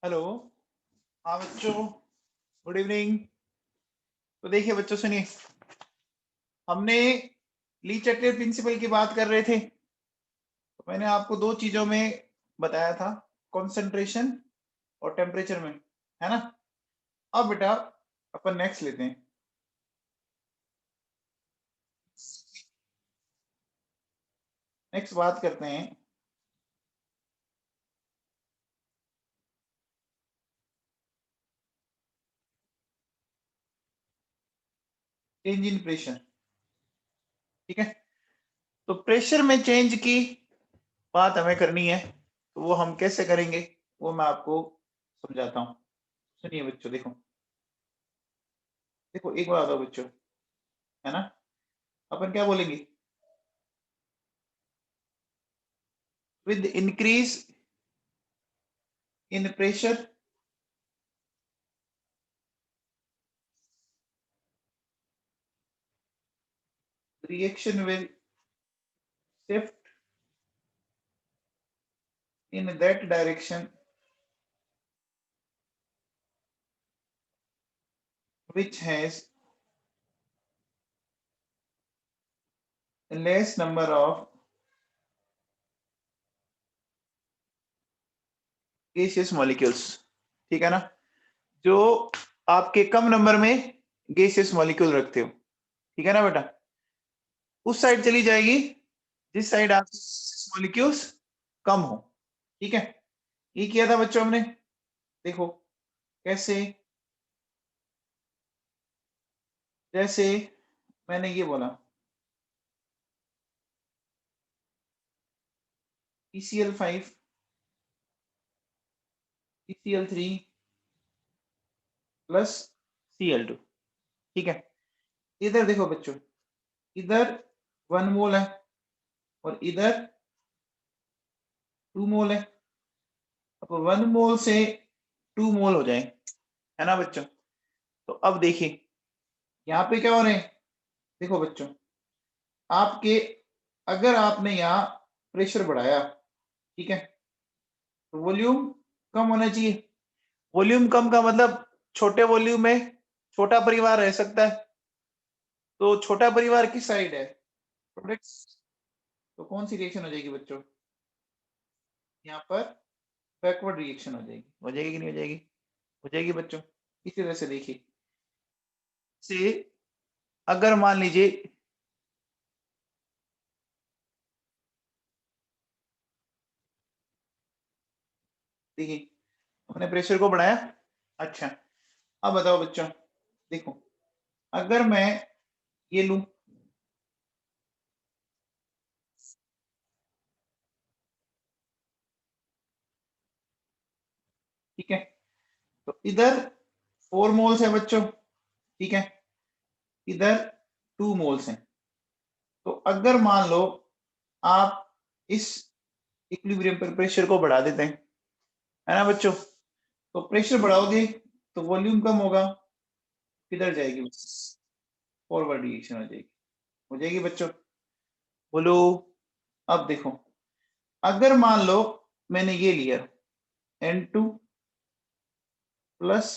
Hello. हाँ बच्चों, good evening. तो देखिए बच्चों, सुनिए, हमने ली चैटलेट प्रिंसिपल की बात कर रहे थे। तो मैंने आपको दो चीजों में बताया था, कंसंट्रेशन और टेम्परेचर में, है ना। अब बेटा अपन नेक्स्ट लेते हैं। नेक्स्ट बात करते हैं चेंज इन प्रेशर। ठीक है, तो प्रेशर में चेंज की बात हमें करनी है, तो वो हम कैसे करेंगे वो मैं आपको समझाता हूँ। सुनिए बच्चों, देखो देखो एक बात बताओ बच्चों, है ना। अपन क्या बोलेंगे, with increase in pressure reaction will shift in that direction which has less number of gaseous molecules। ठीक है ना, जो आपके कम नंबर में गैसियस मॉलिक्यूल रखते हो, ठीक है ना बेटा, उस साइड चली जाएगी जिस साइड आपके मॉलिक्यूल्स कम हो। ठीक है, ये किया था बच्चों हमने। देखो कैसे, जैसे मैंने ये बोला ECl5 ECl3 प्लस Cl2। ठीक है, इधर देखो बच्चों, इधर 1 मोल है और इधर 2 मोल है। अब 1 मोल से 2 मोल हो जाए, है ना बच्चों। तो अब देखिए यहाँ पे क्या हो रहे हैं, देखो बच्चों, आपके अगर आपने यहाँ प्रेशर बढ़ाया, ठीक है, तो वॉल्यूम कम होना चाहिए। वॉल्यूम कम का मतलब छोटे वॉल्यूम में छोटा परिवार रह सकता है। तो छोटा परिवार किस साइड है, प्रोडक्ट्स। तो कौन सी रिएक्शन हो जाएगी बच्चों, यहाँ पर बैकवर्ड रिएक्शन हो जाएगी। हो जाएगी कि नहीं हो जाएगी, हो जाएगी बच्चों। इसी तरह से देखिए, से अगर मान लीजिए देखिए हमने प्रेशर को बढ़ाया। अच्छा, अब बताओ बच्चों, देखो अगर मैं ये लूं, ठीक है, तो इधर 4 मोल्स है बच्चों, ठीक है, इधर 2 मोल्स हैं। तो अगर मान लो आप इस इक्विलिब्रियम पर प्रेशर को बढ़ा देते हैं, है ना बच्चों, तो प्रेशर बढ़ाओगे तो वॉल्यूम कम होगा, किधर जाएगी, फॉरवर्ड रिएक्शन हो जाएगी। हो जाएगी बच्चों, बोलो। अब देखो, अगर मान लो मैंने ये लिया N2 प्लस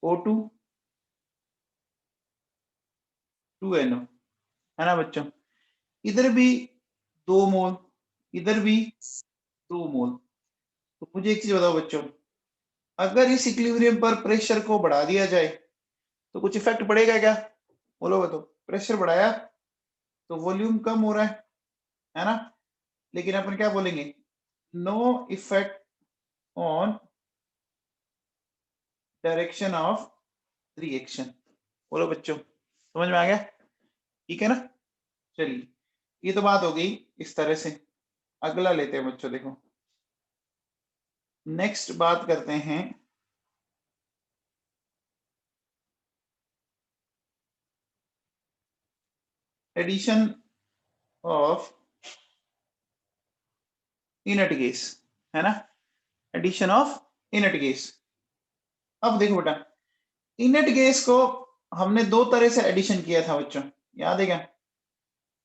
O2 2NO, है ना बच्चों, इधर भी 2 मोल, इधर भी 2 मोल। तो मुझे एक चीज बताओ बच्चों, अगर इस इक्विलिब्रियम पर प्रेशर को बढ़ा दिया जाए तो कुछ इफेक्ट पड़ेगा क्या, बोलो बताओ। प्रेशर बढ़ाया तो वॉल्यूम कम हो रहा है ना, लेकिन अपन क्या बोलेंगे, no effect on direction of reaction. बोलो बच्चों, समझ में आ गया, ठीक है ना। चलिए, ये तो बात हो गई इस तरह से। अगला लेते हैं बच्चों, देखो नेक्स्ट बात करते हैं एडिशन ऑफ इनर्ट गैस, है ना, एडिशन ऑफ इनर्ट गैस। अब देखो बेटा, इनर्ट गैस को हमने दो तरह से एडिशन किया था बच्चों, याद है क्या।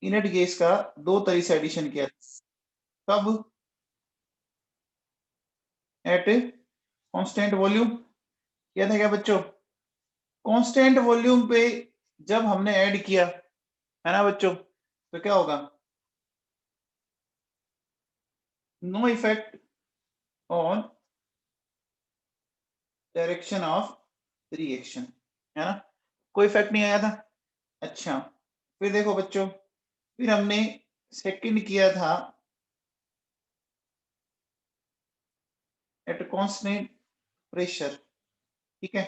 इनर्ट गैस का दो तरह से एडिशन किया था, कब, एट कांस्टेंट वॉल्यूम क्या था क्या बच्चों? कांस्टेंट वॉल्यूम पे जब हमने ऐड किया है ना बच्चों, तो क्या होगा? No effect on direction of reaction, है ना, कोई इफेक्ट नहीं आया था। अच्छा, फिर देखो बच्चों, फिर हमने सेकंड किया था एट कांस्टेंट प्रेशर, ठीक है।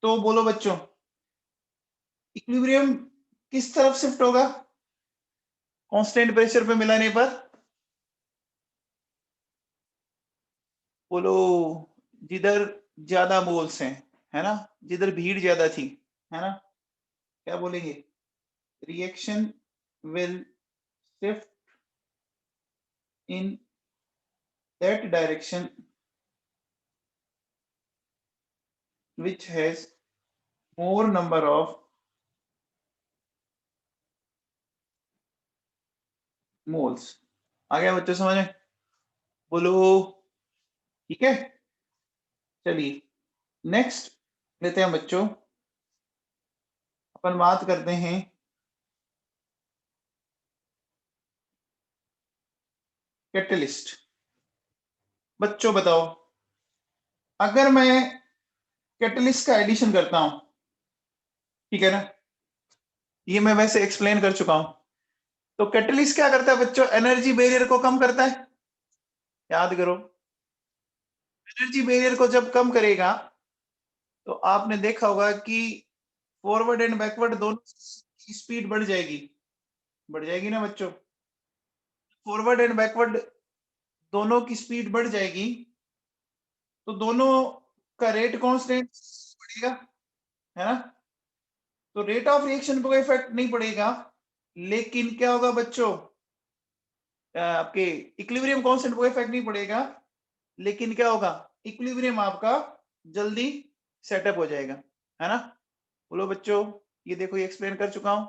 तो बोलो बच्चों, इक्विलिब्रियम किस तरफ शिफ्ट होगा कांस्टेंट प्रेशर पे मिलाने पर? बोलो, जिधर ज्यादा मोल्स हैं, है ना, जिधर भीड़ ज्यादा थी, है ना, क्या बोलेंगे? Reaction will shift in that direction which has more number of moles। आ गया बच्चों समझ में? बोलो, ठीक है। चलिए नेक्स्ट लेते हैं बच्चों, अपन बात करते हैं कैटलिस्ट। बच्चों बताओ, अगर मैं कैटलिस्ट का एडिशन करता हूं, ठीक है ना, ये मैं वैसे एक्सप्लेन कर चुका हूं, तो कैटलिस्ट क्या करता है बच्चों? एनर्जी बैरियर को कम करता है। याद करो, एनर्जी बैरियर को जब कम करेगा तो आपने देखा होगा कि फॉरवर्ड एंड बैकवर्ड दोनों की स्पीड बढ़ जाएगी ना बच्चों। फॉरवर्ड एंड बैकवर्ड दोनों की स्पीड बढ़ जाएगी, तो दोनों का रेट कांस्टेंट बढ़ेगा, है ना। तो रेट ऑफ रिएक्शन पे कोई इफेक्ट नहीं पड़ेगा, लेकिन क्या होगा बच्चों? आपके इक्विलिब्रियम कांस्टेंट पे कोई इफेक्ट नहीं पड़ेगा, लेकिन क्या होगा? इक्विलिब्रियम आपका जल्दी सेटअप हो जाएगा, है ना। बोलो बच्चों, ये देखो, ये एक्सप्लेन कर चुका हूं।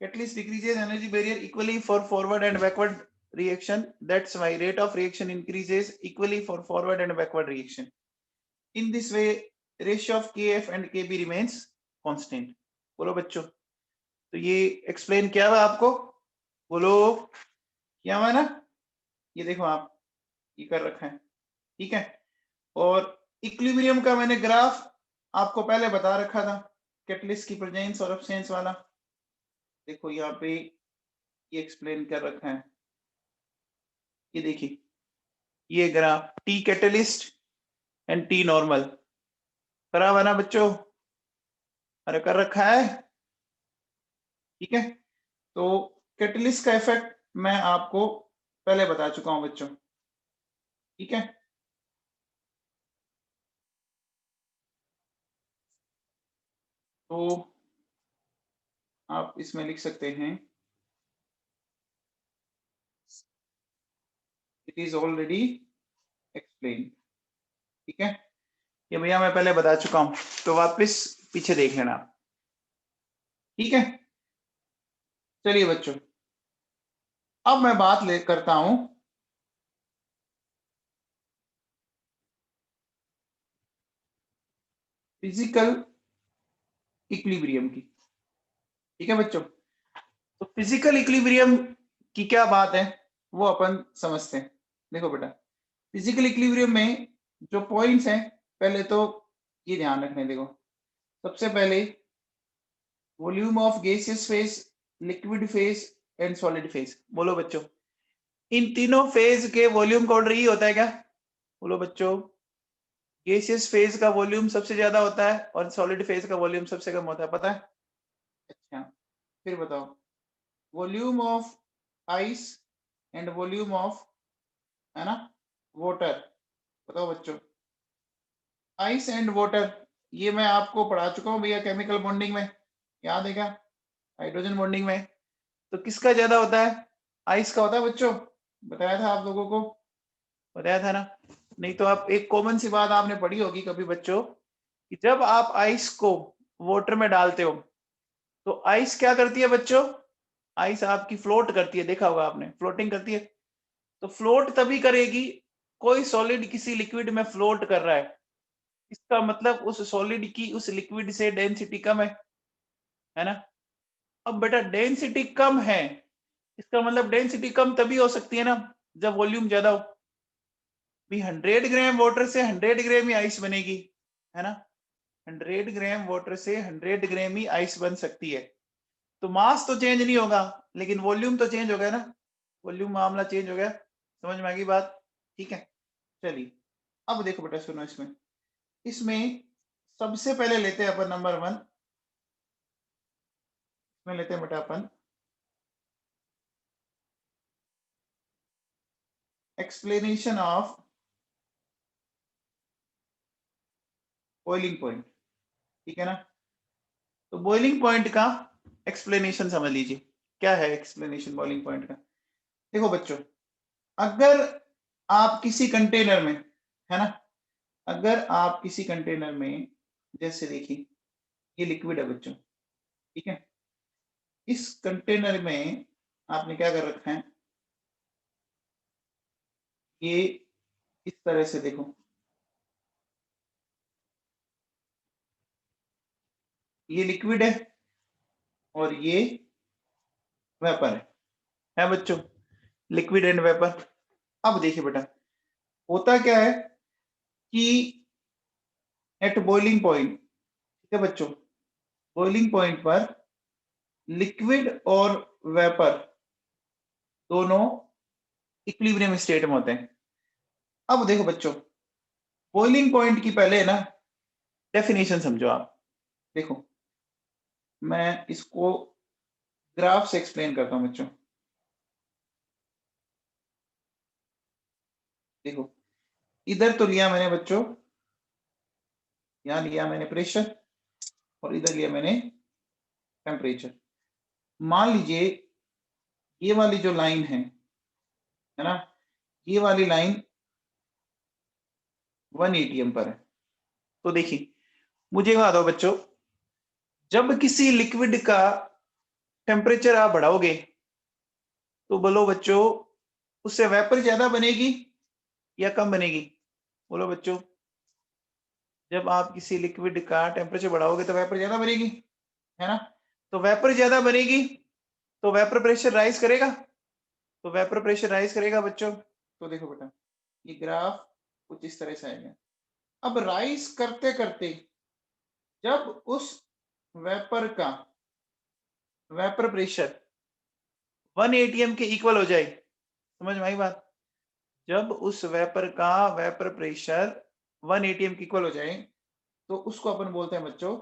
Catalyst decreases energy barrier equally for forward and backward reaction. That's why rate of reaction increases equally for forward and backward reaction. In this way, ratio of Kf and Kb remains constant. बोलो बच्चों, तो ये explain किया हुआ आपको? बोलो, किया हुआ ना? ये देखो आप, ये कर रखा है, ठीक है। और इक्विलिब्रियम का मैंने ग्राफ आपको पहले बता रखा था, कैटलिस्ट की प्रेजेंस और एब्सेंस वाला। देखो यहाँ पे ये एक्सप्लेन कर रखा है, ये देखिए, ये graph T catalyst and T normal करा हुआ ना बच्चों? अरे कर रखा है, ठीक है। तो कैटलिस्ट का इफेक्ट मैं आपको पहले बता चुका हूं बच्चों, ठीक है। तो आप इसमें लिख सकते हैं, इट इज ऑलरेडी एक्सप्लेन, ठीक है। ये भैया मैं पहले बता चुका हूं, तो वापस पीछे देख लेना, ठीक है। चलिए बच्चों, अब मैं बात करता हूं फिजिकल इक्विलिब्रियम की, ठीक है बच्चों। तो फिजिकल इक्विलिब्रियम की क्या बात है वो अपन समझते हैं। देखो बेटा, फिजिकल इक्विलिब्रियम में जो पॉइंट्स हैं, पहले तो ये ध्यान रखने, देखो सबसे पहले volume of gaseous phase, liquid phase and solid phase. बोलो बच्चों, इन तीनों फेज के वॉल्यूम का ऑर्डर ही होता है क्या? बोलो बच्चों, गैसियस फेज का वॉल्यूम सबसे ज्यादा होता है और सॉलिड फेज का वॉल्यूम सबसे कम होता है, पता है? अच्छा, फिर बताओ, volume of ice and volume of, है ना, वाटर, बताओ बच्चों। आइस एंड वाटर, ये मैं आपको पढ़ा चुका हूँ भैया केमिकल बॉन्डिंग में, याद है क्या? हाइड्रोजन बॉन्डिंग में तो किसका ज्यादा होता है? आइस का होता है बच्चों, बताया था आप लोगों को, बताया था ना। नहीं तो आप, एक कॉमन सी बात आपने पढ़ी होगी कभी बच्चों, कि जब आप आइस को वाटर में डालते हो तो आइस क्या करती है बच्चों? आइस आपकी फ्लोट करती है, देखा होगा आपने, फ्लोटिंग करती है। तो फ्लोट तभी करेगी कोई सॉलिड किसी लिक्विड में फ्लोट कर रहा है, इसका मतलब उस सॉलिड की उस लिक्विड से डेंसिटी कम है ना। अब बेटा डेंसिटी कम है, इसका मतलब डेंसिटी कम तभी हो सकती है ना जब वॉल्यूम ज्यादा हो। भी 100 ग्राम वाटर से 100 ग्राम ही आइस बनेगी, है ना। 100 ग्राम वाटर से 100 ग्राम ही आइस बन सकती है। तो मास तो चेंज नहीं होगा, लेकिन वॉल्यूम तो चेंज हो गया ना, वॉल्यूम मामला चेंज हो गया। समझ में आ गई बात? ठीक है, चलिए अब देखो बेटा, सुनो इसमें इसमें सबसे पहले लेते हैं अपन नंबर 1 में लेते हैं बेटा अपन एक्सप्लेनेशन ऑफ बॉइलिंग पॉइंट। ठीक है ना। तो बॉइलिंग पॉइंट का एक्सप्लेनेशन समझ लीजिए, क्या है एक्सप्लेनेशन बॉइलिंग पॉइंट का। देखो बच्चों, अगर आप किसी कंटेनर में, है ना, अगर आप किसी कंटेनर में, जैसे देखिए ये लिक्विड है बच्चों, ठीक है, इस कंटेनर में आपने क्या कर रखा है, ये इस तरह से देखो, ये लिक्विड है और ये वेपर है बच्चों, लिक्विड एंड वेपर। अब देखिए बेटा, होता क्या है कि एट बॉइलिंग पॉइंट, ठीक है बच्चों, बॉइलिंग पॉइंट पर लिक्विड और वेपर दोनों इक्विलिब्रियम स्टेट में होते हैं। अब देखो बच्चों, बॉइलिंग पॉइंट की पहले ना डेफिनेशन समझो आप। देखो मैं इसको ग्राफ से एक्सप्लेन करता हूं बच्चों। देखो इधर तो लिया मैंने बच्चों, यहां लिया मैंने प्रेशर और इधर लिया मैंने टेम्परेचर। मान लीजिए ये वाली जो लाइन है ना, ये वाली लाइन 1 atm पर है। तो देखिए मुझे बता दो बच्चों, जब किसी लिक्विड का टेम्परेचर आप बढ़ाओगे तो बोलो बच्चों उससे वेपर ज्यादा बनेगी या कम बनेगी? बोलो बच्चों, जब आप किसी लिक्विड का टेम्परेचर बढ़ाओगे तो वेपर ज्यादा बनेगी, है ना। तो वेपर ज्यादा बनेगी तो वेपर प्रेशर राइज करेगा, तो वेपर प्रेशर राइज करेगा बच्चों। तो देखो बेटा, ये ग्राफ कुछ इस तरह से आएगा। अब राइज करते करते जब उस वेपर का वेपर प्रेशर 1 atm के इक्वल हो जाए, समझ में आई बात? जब उस वेपर का वेपर प्रेशर 1 atm के इक्वल हो जाए तो उसको अपन बोलते हैं बच्चों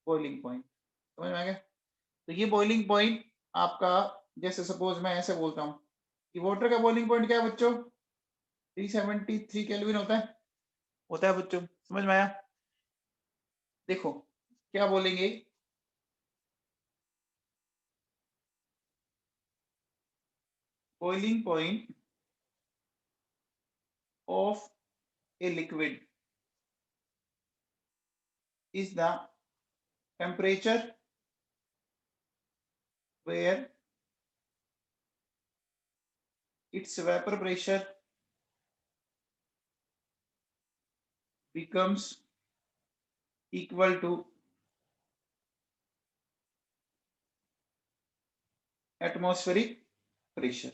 बॉइलिंग पॉइंट। समझ में आ गया? तो ये बॉइलिंग पॉइंट आपका, जैसे सपोज मैं ऐसे बोलता हूँ कि वाटर का बॉइलिंग पॉइंट क्या है बच्चों, 373 केल्विन होता है बच्चों। समझ में आया? देखो क्या बोलेंगे, boiling point of a liquid is the temperature where its vapor pressure becomes equal to atmospheric pressure।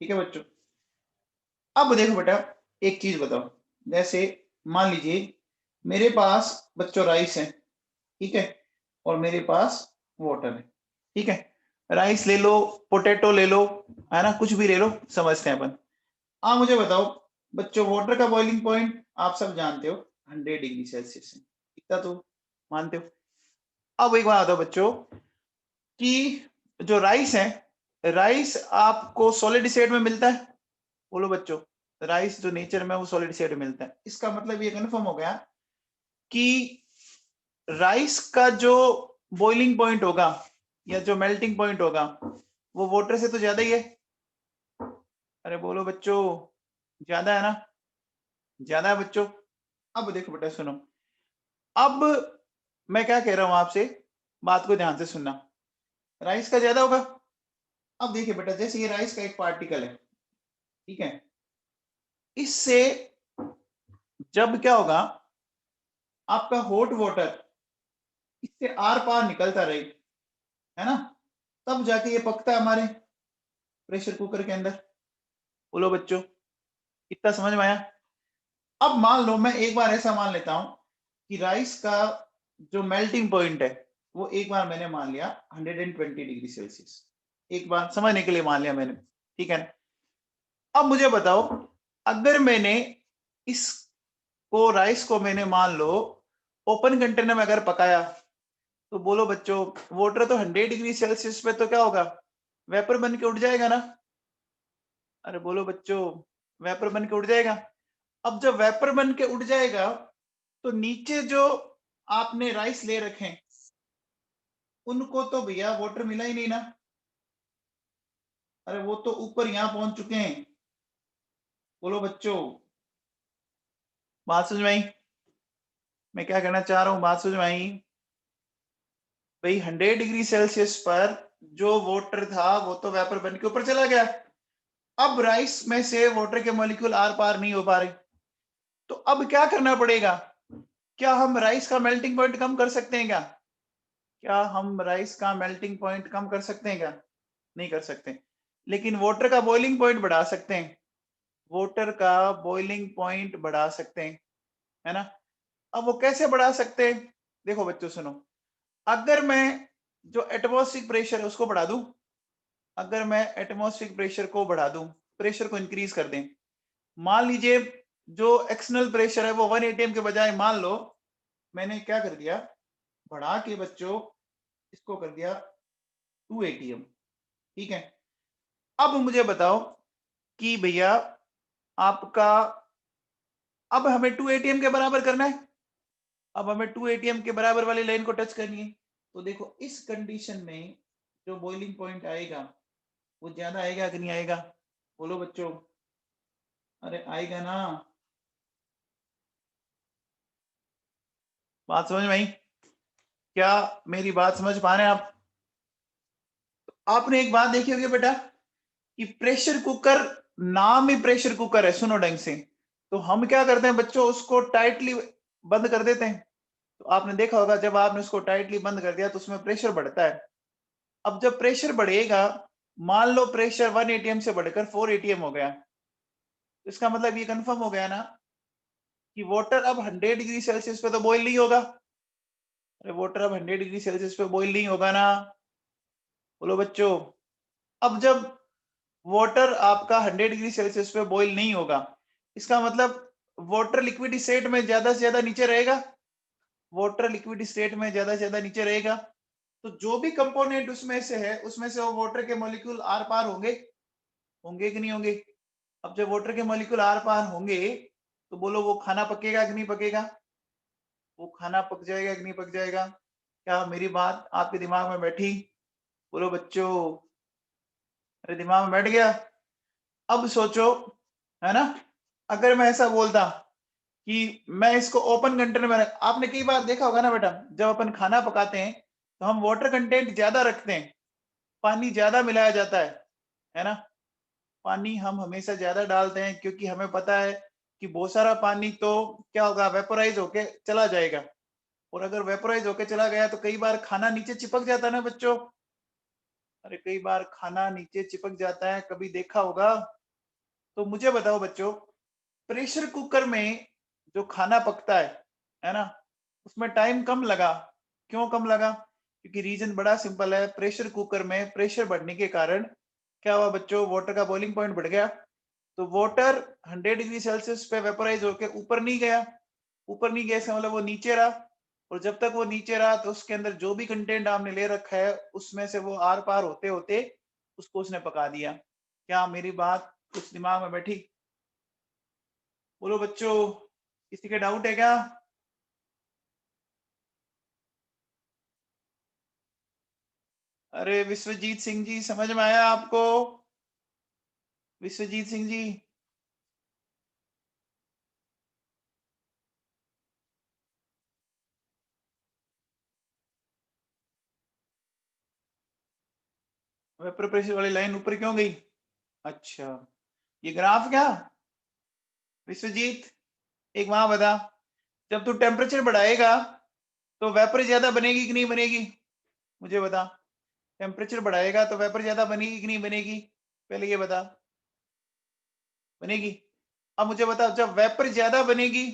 ठीक है बच्चों। अब देखो बेटा, एक चीज बताओ, जैसे मान लीजिए मेरे पास बच्चों राइस है, ठीक है, और मेरे पास वाटर है, ठीक है। राइस ले लो, पोटैटो ले लो, है ना, कुछ भी ले लो, समझते हैं अपन। आप मुझे बताओ बच्चों, वाटर का बॉइलिंग पॉइंट आप सब जानते हो 100 डिग्री सेल्सियस है, इतना तो मानते हो। अब एक बात बताओ बच्चों कि जो राइस है, राइस आपको सॉलिड स्टेट में मिलता है? बोलो बच्चों, राइस जो नेचर में वो सॉलिड स्टेट में मिलता है। इसका मतलब ये कंफर्म हो गया कि राइस का जो बॉइलिंग पॉइंट होगा या जो मेल्टिंग पॉइंट होगा वो वाटर से तो ज्यादा ही है। अरे बोलो बच्चों, ज्यादा है ना? ज्यादा है बच्चों। अब देखो बेटा सुनो, अब मैं क्या कह रहा हूं आपसे, बात को ध्यान से सुनना। राइस का ज्यादा होगा। अब देखिए बेटा, जैसे ये राइस का एक पार्टिकल है, ठीक है, इससे जब क्या होगा, आपका हॉट वाटर इससे आर पार निकलता रहे, है ना, तब जाके ये पकता है हमारे प्रेशर कुकर के अंदर। बोलो बच्चों, इतना समझ में आया? अब मान लो मैं एक बार ऐसा मान लेता हूं कि राइस का जो मेल्टिंग पॉइंट है वो एक बार मैंने मान लिया 120 डिग्री सेल्सियस, एक बार समझने के लिए मान लिया मैंने, ठीक है। अब मुझे बताओ, अगर मैंने इस को राइस को मैंने मान लो ओपन कंटेनर में अगर पकाया, तो बोलो बच्चों, वाटर तो 100 डिग्री सेल्सियस पे तो क्या होगा, वेपर बन के उठ जाएगा ना। अरे बोलो बच्चों, वेपर बन के उठ जाएगा। अब जब वेपर बन के उठ जाएगा, तो नीचे जो आपने राइस ले रखे हैं उनको तो भैया वाटर मिला ही नहीं ना। अरे वो तो ऊपर यहां पहुंच चुके हैं। बोलो बच्चों, बात समझ में आई? मैं क्या कहना चाह रहा हूं, बात समझ में आई? भाई 100 डिग्री सेल्सियस पर जो वाटर था वो तो वेपर बन के ऊपर चला गया। अब राइस में से वाटर के मॉलिक्यूल आर पार नहीं हो पा रहे, तो अब क्या करना पड़ेगा? क्या हम राइस का मेल्टिंग पॉइंट कम कर सकते हैं क्या? क्या हम राइस का मेल्टिंग पॉइंट कम कर सकते हैं क्या? नहीं कर सकते, लेकिन वाटर का बॉइलिंग पॉइंट बढ़ा सकते हैं। वाटर का बॉइलिंग पॉइंट बढ़ा सकते हैं, है ना। अब वो कैसे बढ़ा सकते हैं? देखो बच्चों सुनो, अगर मैं जो एटमॉस्फेरिक प्रेशर है उसको बढ़ा दूं, अगर मैं एटमॉस्फेरिक प्रेशर को बढ़ा दूं, प्रेशर को इंक्रीज कर दें, मान लीजिए जो एक्सटर्नल प्रेशर है वो 1 एटीएम के बजाय मान लो मैंने क्या कर दिया, बढ़ा के बच्चों इसको कर दिया 2 एटीएम, ठीक है। अब मुझे बताओ कि भैया आपका, अब हमें 2 एटीएम के बराबर करना है, अब हमें 2 एटीएम के बराबर वाली लाइन को टच करनी है। तो देखो इस कंडीशन में जो बॉइलिंग पॉइंट आएगा वो ज्यादा आएगा कि नहीं आएगा? बोलो बच्चों, अरे आएगा ना। बात समझ में आई? क्या मेरी बात समझ पा रहे हैं आप? आपने एक बात देखी होगी बेटा कि प्रेशर कुकर नाम ही प्रेशर कुकर है, सुनो ढंग से। तो हम क्या करते हैं बच्चों, उसको टाइटली बंद कर देते हैं। तो आपने देखा होगा जब आपने उसको टाइटली बंद कर दिया तो उसमें प्रेशर बढ़ता है। अब जब प्रेशर बढ़ेगा, मान लो प्रेशर 1 एटीएम से बढ़कर 4 एटीएम हो गया, तो इसका मतलब ये कंफर्म हो गया ना कि वाटर अब 100 डिग्री सेल्सियस पे तो बॉईल नहीं होगा। अरे वाटर अब 100 डिग्री सेल्सियस पे बॉईल नहीं होगा ना। बोलो बच्चों, अब जब वाटर आपका 100 डिग्री सेल्सियस पे बॉईल नहीं होगा, इसका मतलब वाटर लिक्विड स्टेट में ज्यादा से ज्यादा नीचे रहेगा, वाटर लिक्विड स्टेट में ज्यादा से ज्यादा नीचे रहेगा। तो जो भी कंपोनेंट उसमें से है उसमें से वो वाटर के मॉलिक्यूल आर पार होंगे, होंगे कि नहीं होंगे? अब जब वाटर के मॉलिक्यूल आर पार होंगे, तो बोलो वो खाना पकेगा कि नहीं पकेगा? वो खाना पक जाएगा कि नहीं पक जाएगा? क्या मेरी बात आपके दिमाग में बैठी? बोलो बच्चों, मेरे दिमाग में बैठ गया? अब सोचो, है ना, अगर मैं ऐसा बोलता कि मैं इसको ओपन कंटेनर में आपने कई बार देखा होगा ना बेटा, जब अपन खाना पकाते हैं तो हम वाटर कंटेंट ज्यादा रखते हैं, पानी ज्यादा मिलाया जाता है ना। पानी हम हमेशा ज्यादा डालते हैं क्योंकि हमें पता है कि बहुत सारा पानी तो क्या होगा, वेपोराइज होके चला जाएगा। और अगर वेपोराइज होके चला गया तो कई बार खाना नीचे चिपक जाता है ना बच्चों। अरे कई बार खाना नीचे चिपक जाता है, कभी देखा होगा। तो मुझे बताओ बच्चों, प्रेशर कुकर में जो खाना पकता है ना, उसमें टाइम कम लगा। क्यों कम लगा? क्योंकि रीजन बड़ा सिंपल है, प्रेशर कुकर में प्रेशर बढ़ने के कारण क्या हुआ बच्चों, वाटर का बॉइलिंग पॉइंट बढ़ गया। तो वाटर 100 डिग्री सेल्सियस पे वेपोराइज होकर ऊपर नहीं गया, ऊपर नहीं गया इसका मतलब वो नीचे रहा। और जब तक वो नीचे रहा तो उसके अंदर जो भी कंटेंट आपने ले रखा है उसमें से वो आर पार होते होते उसको उसने पका दिया। क्या मेरी बात कुछ दिमाग में बैठी? बोलो बच्चों, किसी के डाउट है क्या? अरे विश्वजीत सिंह जी, समझ में आया आपको? विश्वजीत सिंह जी, वेपर प्रेशर वाली लाइन ऊपर क्यों गई? अच्छा, ये ग्राफ क्या? विश्वजीत एक वहां बता, जब तू टेम्परेचर बढ़ाएगा तो वेपर ज्यादा बनेगी कि नहीं बनेगी? मुझे बता, टेम्परेचर बढ़ाएगा तो वेपर ज्यादा बनेगी कि नहीं बनेगी? पहले ये बता। बनेगी। अब मुझे बता, जब वेपर ज्यादा बनेगी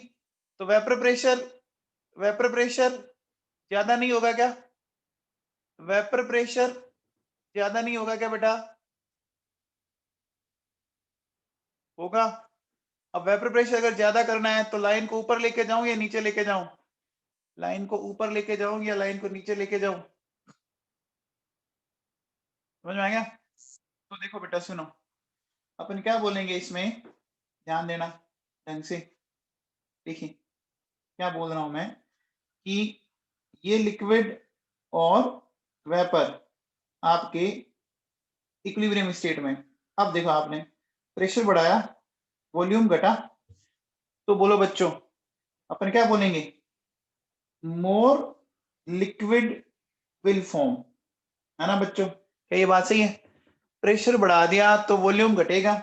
तो वेपर प्रेशर ज्यादा नहीं होगा क्या? वेपर प्रेशर ज्यादा नहीं होगा क्या बेटा? होगा। अब वेपर प्रेशर अगर ज्यादा करना है तो लाइन को ऊपर लेके जाऊं या नीचे लेके जाऊं? लाइन को ऊपर लेके जाऊं या लाइन को नीचे लेके जाऊं? समझ में आ गया? तो देखो बेटा सुनो, अपन क्या बोलेंगे इसमें, ध्यान देना ढंग से। देखिए क्या बोल रहा हूं मैं कि ये लिक्विड और वेपर आपके इक्विलिब्रियम स्टेट में। अब देखो आपने प्रेशर बढ़ाया, वॉल्यूम घटा, तो बोलो बच्चों अपन क्या बोलेंगे? मोर लिक्विड विल फॉर्म, है ना बच्चों? क्या ये बात सही है? प्रेशर बढ़ा दिया तो वॉल्यूम घटेगा।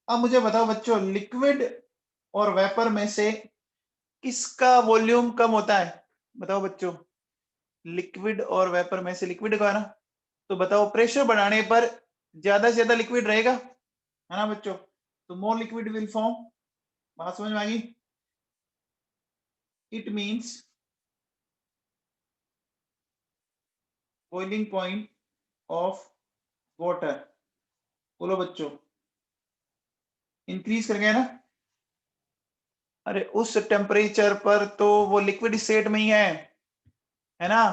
अब मुझे बताओ बच्चों, लिक्विड और वेपर में से किसका वॉल्यूम कम होता है? बताओ बच्चों, लिक्विड और वेपर में से लिक्विड का ना। तो बताओ प्रेशर बढ़ाने पर ज्यादा से ज्यादा लिक्विड रहेगा, है ना बच्चों? तो मोर लिक्विड विल फॉर्म। बात समझ में आ गई? It means boiling point of water, बोलो बच्चों, इंक्रीज कर गया ना? अरे उस टेम्परेचर पर तो वो लिक्विड स्टेट में ही है ना?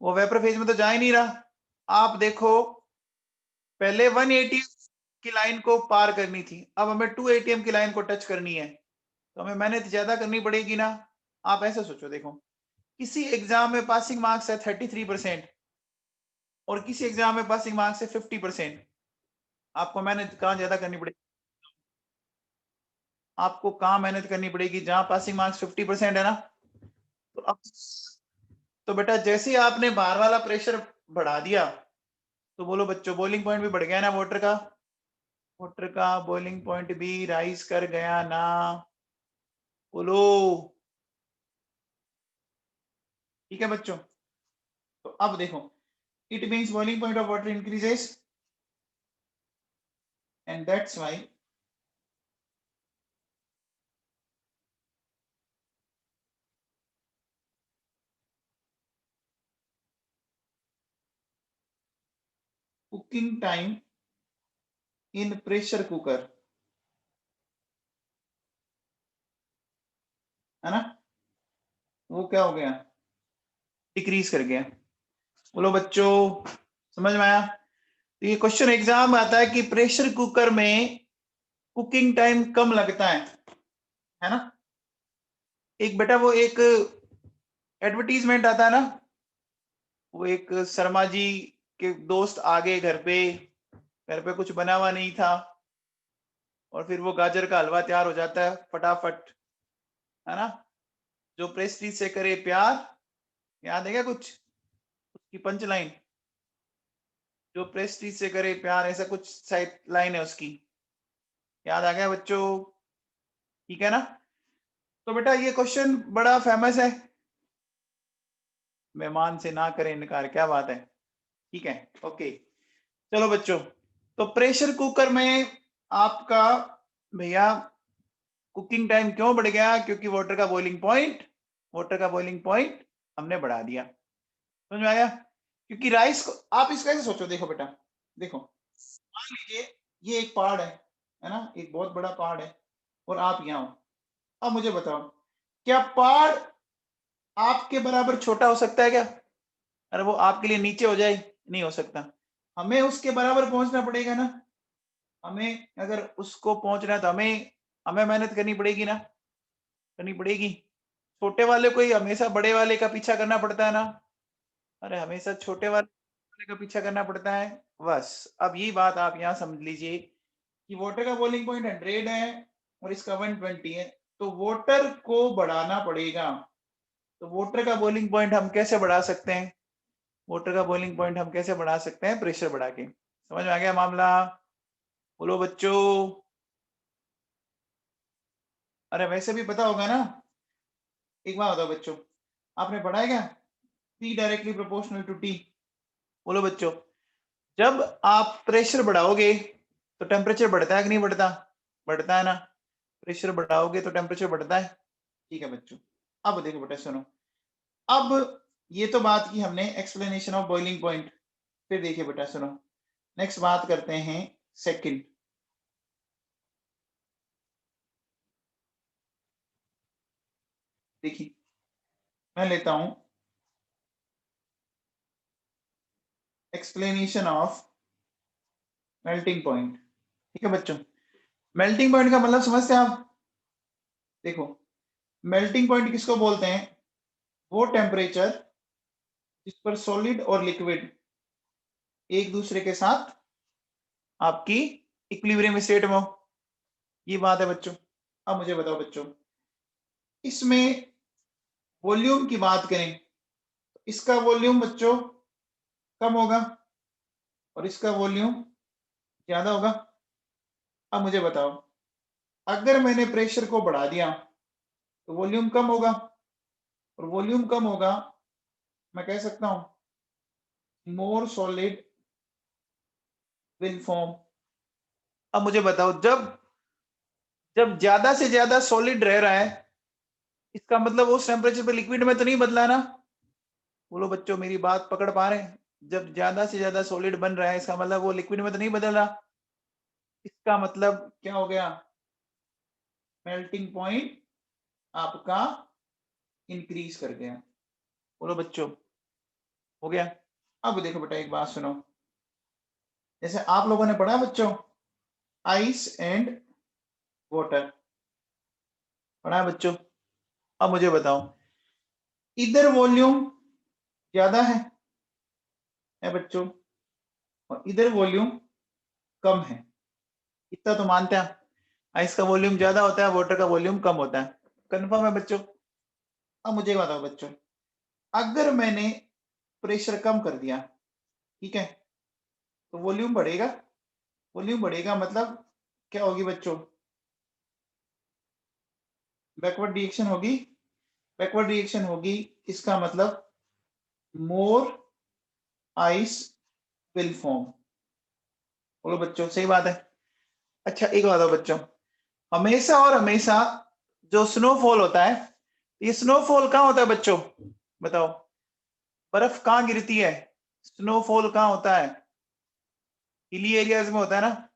वो वेपर फेज में तो जा ही नहीं रहा। आप देखो, पहले 180 की लाइन को पार करनी थी, अब हमें 2 ATM की लाइन को टच करनी है, तो हमें मेहनत ज्यादा करनी पड़ेगी ना। आप ऐसे सोचो, देखो किसी एग्जाम में पासिंग मार्क्स है 33% और किसी एग्जाम में पासिंग मार्क्स है 50%। आपको मेहनत कहाँ ज्यादा करनी पड़ेगी? आपको कहाँ मेहनत करनी पड़ेगी? जहां पासिंग मार्क्स 50% है ना। तो अब तो बेटा जैसे ही आपने बाहर वाला प्रेशर बढ़ा दिया तो बोलो बच्चों बॉइलिंग पॉइंट भी बढ़ गया ना वाटर का? वाटर का बॉइलिंग पॉइंट भी राइज कर गया ना? बोलो। ठीक है बच्चों? तो अब देखो, it means boiling point of water increases and that's why cooking time in pressure cooker, है ना, वो क्या हो गया? डिक्रीज कर गया। बोलो बच्चों, समझ में आया? तो ये क्वेश्चन एग्जाम में आता है कि प्रेशर कुकर में कुकिंग टाइम कम लगता है ना? एक बेटा वो एक एडवर्टीजमेंट आता है ना, वो एक शर्मा जी के दोस्त आ गए घर पे कुछ बना हुआ नहीं था और फिर वो गाजर का हलवा तैयार हो जाता है फटाफट, है ना? जो प्रेस्टीज से करे प्यार, याद है क्या कुछ उसकी पंच लाइन? जो प्रेस्टीज से करे प्यार, ऐसा कुछ साइड लाइन है उसकी। याद आ गया बच्चों? ठीक है ना? तो बेटा ये क्वेश्चन बड़ा फेमस है, मेहमान से ना करें इनकार, क्या बात है? ठीक है, ओके। चलो बच्चों, तो प्रेशर कुकर में आपका भैया कुकिंग टाइम क्यों बढ़ गया? क्योंकि वाटर का बॉइलिंग पॉइंट हमने बढ़ा दिया। समझ में आया? क्योंकि राइस को आप इसको ऐसे सोचो, देखो बेटा, देखो मान लीजिए ये एक पहाड़ है ना, एक बहुत बड़ा पहाड़ है और आप यहाँ हो। अब मुझे बताओ, क्या पहाड़ आपके बराबर छोटा हो सकता है क्या? अरे वो आपके लिए नीचे हो जाए, नहीं हो सकता। हमें उसके बराबर पहुंचना पड़ेगा ना। हमें अगर उसको पहुंचना है तो हमें हमें मेहनत करनी पड़ेगी ना, करनी पड़ेगी। छोटे वाले को ही हमेशा बड़े वाले का पीछा करना पड़ता है ना। अरे हमेशा छोटे वाले का पीछा करना पड़ता है। बस अब यही बात आप यहाँ समझ लीजिए कि वाटर का बॉइलिंग पॉइंट 100 है और इसका 120 है, तो वाटर को बढ़ाना पड़ेगा। तो वाटर का बॉइलिंग पॉइंट हम कैसे बढ़ा सकते हैं? वाटर का बॉइलिंग पॉइंट हम कैसे बढ़ा सकते हैं? प्रेशर बढ़ा के। समझ में आ गया मामला? बोलो बच्चों। अरे वैसे भी पता होगा ना, एक बात बताओ बच्चों, आपने पढ़ा है क्या, P directly proportional to T। बोलो बच्चों, जब आप प्रेशर बढ़ाओगे तो टेम्परेचर बढ़ता है कि नहीं बढ़ता? बढ़ता है ना। प्रेशर बढ़ाओगे तो टेम्परेचर बढ़ता है। ठीक है बच्चों, अब देखो बेटा सुनो, अब ये तो बात की हमने एक्सप्लेनेशन ऑफ बॉइलिंग पॉइंट। फिर देखिए बेटा सुनो, नेक्स्ट बात करते हैं सेकंड। देखिए मैं लेता हूं एक्सप्लेनेशन ऑफ मेल्टिंग पॉइंट। ठीक है बच्चों, मेल्टिंग पॉइंट का मतलब समझते हैं आप? देखो, मेल्टिंग पॉइंट किसको बोलते हैं? वो टेम्परेचर जिस पर सॉलिड और लिक्विड एक दूसरे के साथ आपकी इक्विलिब्रियम स्टेट में हो। ये बात है बच्चों। अब मुझे बताओ बच्चों, इसमें वॉल्यूम की बात करें तो इसका वॉल्यूम बच्चों कम होगा और इसका वॉल्यूम ज्यादा होगा। अब मुझे बताओ, अगर मैंने प्रेशर को बढ़ा दिया तो वॉल्यूम कम होगा, और वॉल्यूम कम होगा, मैं कह सकता हूं मोर सॉलिड विल फॉर्म। अब मुझे बताओ, जब जब ज्यादा से ज्यादा सॉलिड रह रहा है, इसका मतलब उस टेम्परेचर पे लिक्विड में तो नहीं बदला ना? बोलो बच्चों, मेरी बात पकड़ पा रहे हैं? जब ज्यादा से ज्यादा सॉलिड बन रहा है, इसका मतलब वो लिक्विड में तो नहीं बदल रहा। इसका मतलब क्या हो गया? मेल्टिंग पॉइंट आपका इंक्रीज कर गया। बोलो बच्चों, हो गया? अब देखो बेटा, एक बात सुनो, जैसे आप लोगों ने पढ़ा बच्चों आइस एंड वाटर, पढ़ा है बच्चों? अब मुझे बताओ, इधर वॉल्यूम ज्यादा है बच्चों, और इधर वॉल्यूम कम है। इतना तो मानते हैं, आइस का वॉल्यूम ज्यादा होता है, वाटर का वॉल्यूम कम होता है। कंफर्म है बच्चों? अब मुझे बताओ बच्चों, अगर मैंने प्रेशर कम कर दिया, ठीक है, तो वॉल्यूम बढ़ेगा। वॉल्यूम बढ़ेगा मतलब क्या होगी बच्चों? बैकवर्ड रिएक्शन होगी। बैकवर्ड रिएक्शन होगी, इसका मतलब मोर आइस विल फॉर्म। बोलो बच्चों, सही बात है? अच्छा एक बात बताओ बच्चों, हमेशा और हमेशा जो स्नोफॉल होता है, ये स्नोफॉल कहाँ होता है बच्चों? बताओ, बर्फ कहाँ गिरती है? स्नोफॉल कहाँ होता है? हिली एरियाज में होता है ना,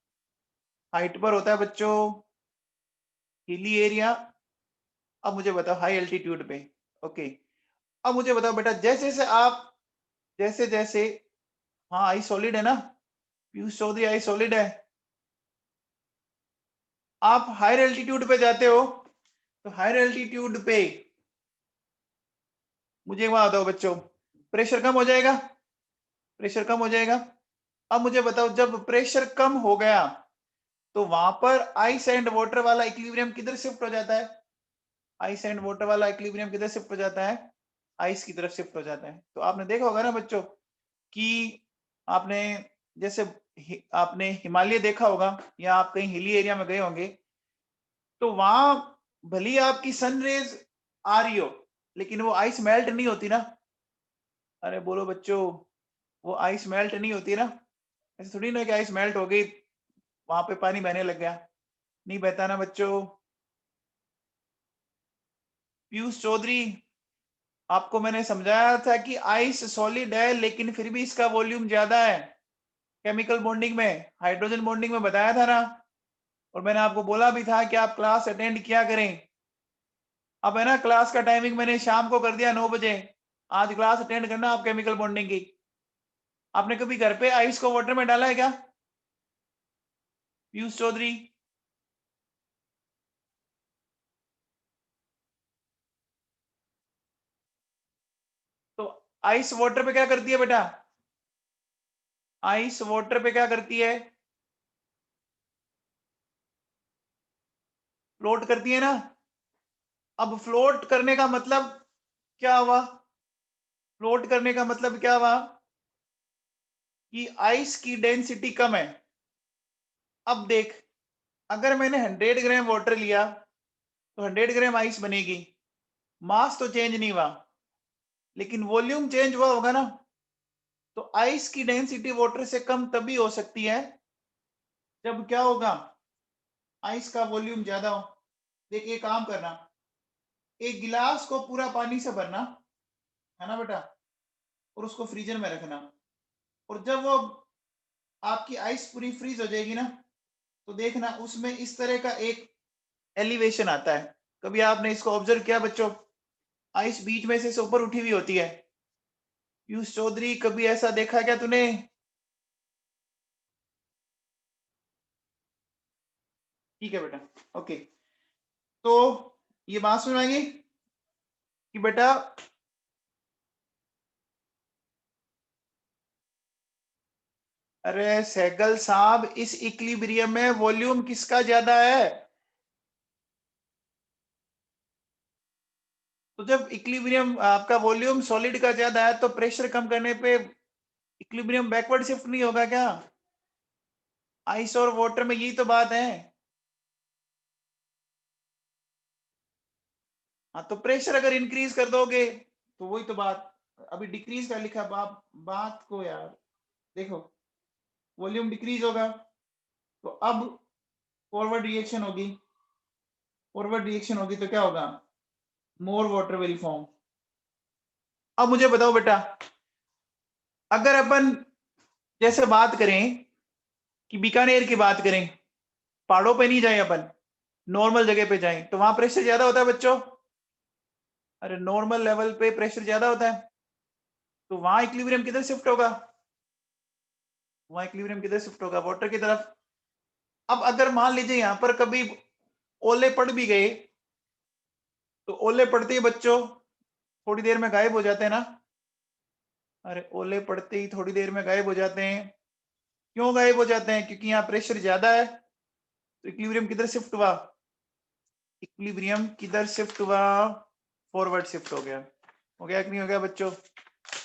हाइट पर होता है बच्चों, हिली एरिया। अब मुझे बताओ हाई एल्टीट्यूड पे। ओके, अब मुझे बताओ बेटा, जैसे जैसे आप, जैसे जैसे, हाँ आई सॉलिड है ना, पीयूष चौधरी आई सॉलिड है। आप हायर एल्टीट्यूड पे जाते हो तो हायर एल्टीट्यूड पे मुझे एक बात बताओ बच्चों, प्रेशर कम हो जाएगा। प्रेशर कम हो जाएगा। अब मुझे बताओ, जब प्रेशर कम हो गया तो वहां पर आइस एंड वाटर वाला इक्विलिब्रियम किधर शिफ्ट हो जाता है? आइस एंड वाटर वाला इक्विलिब्रियम किधर शिफ्ट हो जाता है? आइस की तरफ शिफ्ट हो जाता है। तो आपने देखा होगा ना बच्चों कि आपने, जैसे आपने हिमालय देखा होगा या आप कहीं हिली एरिया में गए होंगे, तो वहां भली आपकी सन रेज आ रही हो, लेकिन वो आइस मेल्ट नहीं होती ना। अरे बोलो बच्चों, वो आइस मेल्ट नहीं होती ना। ऐसे थोड़ी ना कि आइस मेल्ट हो गई, वहां पे पानी बहने लग गया, नहीं बहता ना बच्चों। पीयूष चौधरी, आपको मैंने समझाया था कि आइस सॉलिड है, लेकिन फिर भी इसका वॉल्यूम ज्यादा है। केमिकल बॉन्डिंग में, हाइड्रोजन बॉन्डिंग में बताया था ना, और मैंने आपको बोला भी था कि आप क्लास अटेंड किया करें। अब है ना, क्लास का टाइमिंग मैंने शाम को कर दिया 9 बजे। आज क्लास अटेंड करना आप केमिकल बॉन्डिंग की। आपने कभी घर पे आइस को वाटर में डाला है क्या पीयूष चौधरी? तो आइस वाटर पे क्या करती है बेटा? आइस वाटर पे क्या करती है? फ्लोट करती है ना। अब फ्लोट करने का मतलब क्या हुआ? फ्लोट करने का मतलब क्या हुआ? कि आइस की डेंसिटी कम है। अब देख, अगर मैंने 100 ग्राम वाटर लिया तो 100 ग्राम आइस बनेगी, मास तो चेंज नहीं हुआ लेकिन वॉल्यूम चेंज हुआ होगा ना। तो आइस की डेंसिटी वाटर से कम तभी हो सकती है जब क्या होगा, आइस का वॉल्यूम ज्यादा हो। देखिए काम करना, एक गिलास को पूरा पानी से भरना है ना बेटा, और उसको फ्रीजर में रखना, और जब वो आपकी आइस पूरी फ्रीज हो जाएगी ना, तो देखना उसमें इस तरह का एक एलिवेशन आता है। कभी आपने इसको ऑब्जर्व किया बच्चों, आइस बीच में से ऊपर उठी हुई होती है। पीयूष चौधरी कभी ऐसा देखा क्या तूने? ठीक है बेटा, ओके। तो ये बात सुन आएगी कि बेटा अरे सहगल साहब, इस इक्विलिब्रियम में वॉल्यूम किसका ज्यादा है? तो जब इक्विलिब्रियम आपका वॉल्यूम सॉलिड का ज्यादा है तो प्रेशर कम करने पे इक्विलिब्रियम बैकवर्ड शिफ्ट नहीं होगा क्या? आइस और वाटर में यही तो बात है। हाँ, तो प्रेशर अगर इंक्रीज कर दोगे तो वही तो बात, अभी डिक्रीज का लिखा बात को यार देखो, वॉल्यूम डिक्रीज होगा तो अब फॉरवर्ड रिएक्शन होगी, फॉरवर्ड रिएक्शन होगी तो क्या होगा, मोर वाटर विल फॉर्म। अब मुझे बताओ बेटा, अगर अपन जैसे बात करें कि बीकानेर की बात करें, पहाड़ों पे नहीं जाए अपन, नॉर्मल जगह पे जाएं तो वहां प्रेशर ज्यादा होता है बच्चों। अरे नॉर्मल लेवल पे प्रेशर ज्यादा होता है, तो वहां इक्विलिब्रियम किधर शिफ्ट होगा, वहां इक्विलिब्रियम किधर शिफ्ट होगा, वाटर की तरफ। अब अगर मान लीजिए यहां पर कभी ओले पड़ भी गए, तो ओले पड़ते ही बच्चों थोड़ी देर में गायब हो जाते हैं ना। अरे ओले पड़ते ही थोड़ी देर में गायब हो जाते हैं, क्यों गायब हो जाते हैं? क्योंकि यहाँ प्रेशर ज्यादा है, तो इक्विलिब्रियम किधर शिफ्ट हुआ, इक्विलिब्रियम किधर शिफ्ट हुआ, फॉरवर्ड शिफ्ट हो गया कि नहीं हो गया बच्चों?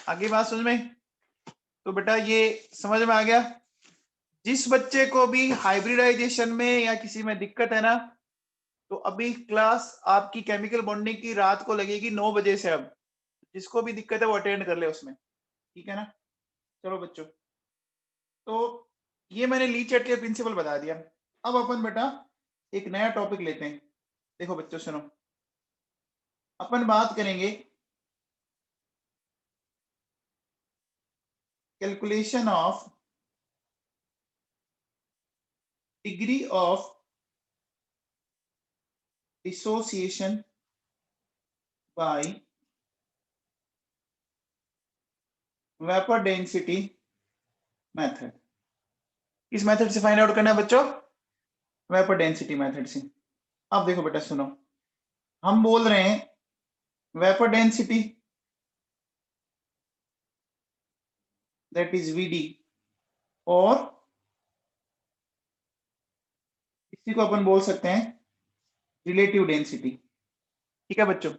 आगे बात समझ में? तो बेटा ये समझ में आ गया। जिस बच्चे को भी हाइब्रिडाइजेशन में या किसी में दिक्कत है ना, तो अभी क्लास आपकी केमिकल बॉन्डिंग की रात को लगेगी 9 बजे से। अब जिसको भी दिक्कत है वो अटेंड कर ले उसमें, ठीक है ना? चलो बच्चों, तो ये मैंने ली चैट के प्रिंसिपल बता दिया। अब अपन बेटा एक नया टॉपिक लेते हैं। देखो बच्चों सुनो, अपन बात करेंगे calculation of degree of dissociation bye vapour density method. किस मेथड से फाइंड आउट करना है बच्चों? वेपर डेंसिटी मेथड से। अब देखो बेटा सुनो, हम बोल रहे हैं vapour density that is V D, और इसी को अपन बोल सकते हैं रिलेटिव डेंसिटी। ठीक है बच्चों?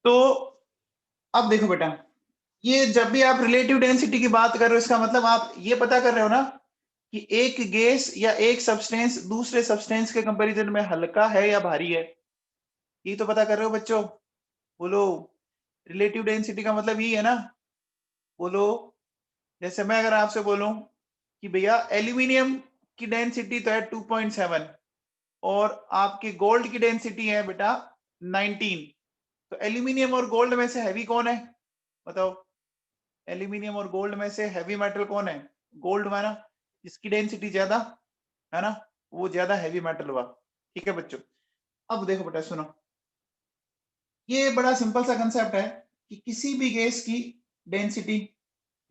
तो अब देखो बेटा, ये जब भी आप रिलेटिव डेंसिटी की बात कर रहे हो, इसका मतलब आप ये पता कर रहे हो ना कि एक गैस या एक सब्सटेंस दूसरे सब्सटेंस के कंपैरिजन में हल्का है या भारी है, ये तो पता कर रहे हो बच्चों? बोलो, रिलेटिव डेंसिटी का मतलब ये है ना, बोलो। जैसे मैं अगर आपसे बोलूं कि भैया एल्यूमिनियम की डेंसिटी तो है 2.7 और आपकी गोल्ड की डेंसिटी है बेटा 19, तो एल्यूमिनियम और गोल्ड में से हैवी कौन है? बताओ, एल्यूमिनियम और गोल्ड में से हैवी मेटल कौन है? गोल्ड है ना, जिसकी डेंसिटी ज्यादा है ना, वो ज्यादा हैवी मेटल हुआ। ठीक है बच्चों? अब देखो बेटा सुनो, ये बड़ा सिंपल सा कंसेप्ट है कि किसी भी गैस की density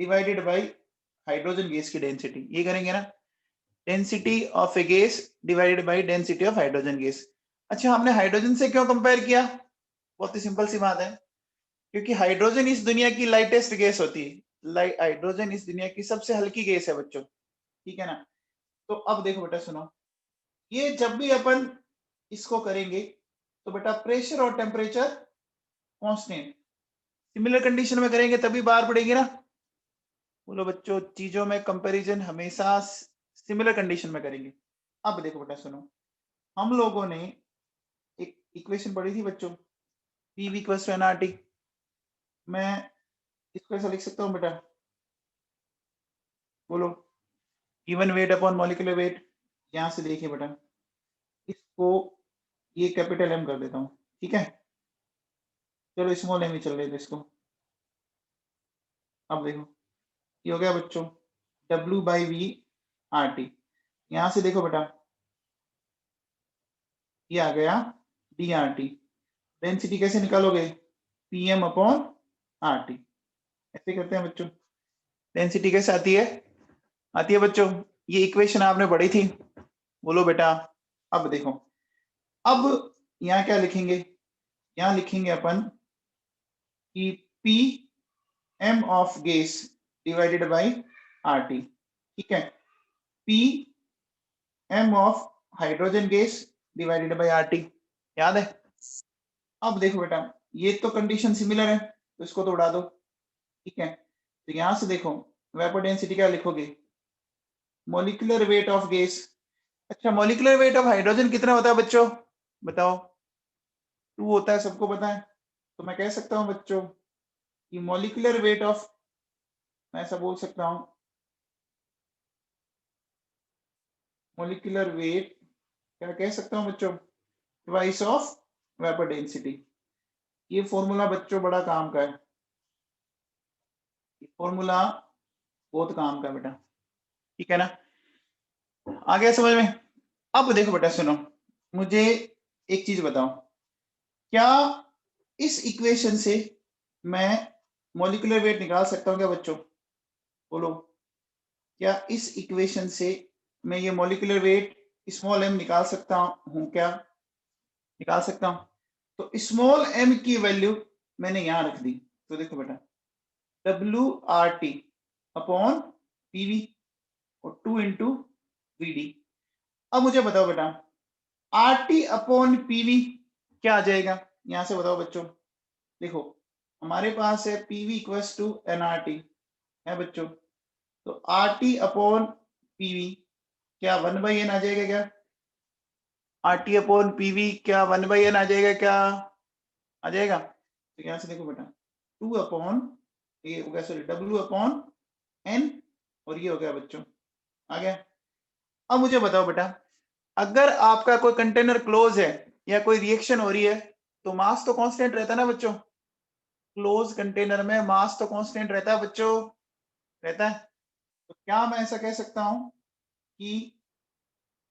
divided by hydrogen gas की डेंसिटी, ये करेंगे ना, density of A gas divided by density of hydrogen gas. अच्छा, हमने हाइड्रोजन से क्यों कंपेयर किया? बहुत ही सिंपल सी बात है, क्योंकि हाइड्रोजन इस दुनिया की लाइटेस्ट गैस होती है। हाइड्रोजन इस दुनिया की सबसे हल्की गैस है बच्चों, ठीक है ना? तो अब देखो बेटा सुनो, ये जब भी अपन इसको करेंगे तो बेटा प्रेशर और टेम्परेचर कांस्टेंट, सिमिलर कंडीशन में करेंगे तभी बार पड़ेगी ना। बोलो बच्चों, चीजों में कंपैरिजन हमेशा सिमिलर कंडीशन में करेंगे। अब देखो बेटा सुनो, हम लोगों ने इक्वेशन पढ़ी थी बच्चों, PV इक्वल्स टू NRT। मैं इसको ऐसा लिख सकता हूँ बेटा, बोलो, given weight upon molecular weight. यहां से देखिए बेटा, इसको ये कैपिटल M कर देता हूँ, ठीक है। चलो स्मॉल m ही चल रहे थे इसको। अब देखो ये हो गया बच्चों W/V/RT। यहां से देखो बेटा, ये आ गया DRT। डेंसिटी कैसे निकालोगे? PM/RT। ऐसे करते हैं बच्चों। डेंसिटी कैसे आती है? आती है बच्चों, ये इक्वेशन आपने पढ़ी थी, बोलो बेटा। अब देखो, अब यहाँ क्या लिखेंगे? यहाँ लिखेंगे अपन कि PM of gas divided by RT, ठीक है। PM of hydrogen gas divided by RT, याद है? अब देखो बेटा, ये तो कंडीशन सिमिलर है, तो इसको तो उड़ा दो, ठीक है। तो यहां से देखो, वेपर डेंसिटी क्या लिखोगे? Molecular weight of gas. अच्छा, मॉलिक्यूलर वेट ऑफ हाइड्रोजन कितना होता है बच्चों, बताओ? 2 होता है, सबको पता है। तो मैं कह सकता हूं बच्चों कि मॉलिक्यूलर वेट ऑफ, मैं ऐसा बोल सकता हूं, मॉलिक्यूलर वेट क्या कह सकता हूं बच्चों? Twice of vapour density. ये फॉर्मूला बच्चों बड़ा काम का है, ये फॉर्मूला बहुत काम का है बेटा, ठीक है ना? आ गया समझ में? अब देखो बेटा, सुनो, मुझे एक चीज बताओ, क्या इस इक्वेशन से मैं मॉलिक्यूलर वेट निकाल सकता हूं क्या बच्चों? बोलो, क्या इस इक्वेशन से मैं ये मॉलिक्यूलर वेट स्मॉल m निकाल सकता हूं क्या? निकाल सकता हूं। तो स्मॉल m की वैल्यू मैंने यहां रख दी। तो देखो बेटा, WRT अपॉन PV और 2 इंटू VD। अब मुझे बताओ बेटा, RT अपॉन PV क्या आ जाएगा? यहां से बताओ बच्चों। देखो, हमारे पास है PV इक्वल्स टू NRT है बच्चों। तो RT अपॉन PV क्या 1/n आ जाएगा क्या? RT अपॉन PV क्या 1/n आ जाएगा क्या? आ जाएगा। तो यहां से देखो बेटा, 2 अपॉन, ये हो गया, सॉरी, W अपॉन N, और ये हो गया बच्चों, आ गया। अब मुझे बताओ बेटा, अगर आपका कोई कंटेनर क्लोज है या कोई रिएक्शन हो रही है, तो मास तो कांस्टेंट रहता है ना बच्चों? क्लोज कंटेनर में मास तो कांस्टेंट रहता है बच्चों, रहता है। तो क्या मैं ऐसा कह सकता हूं कि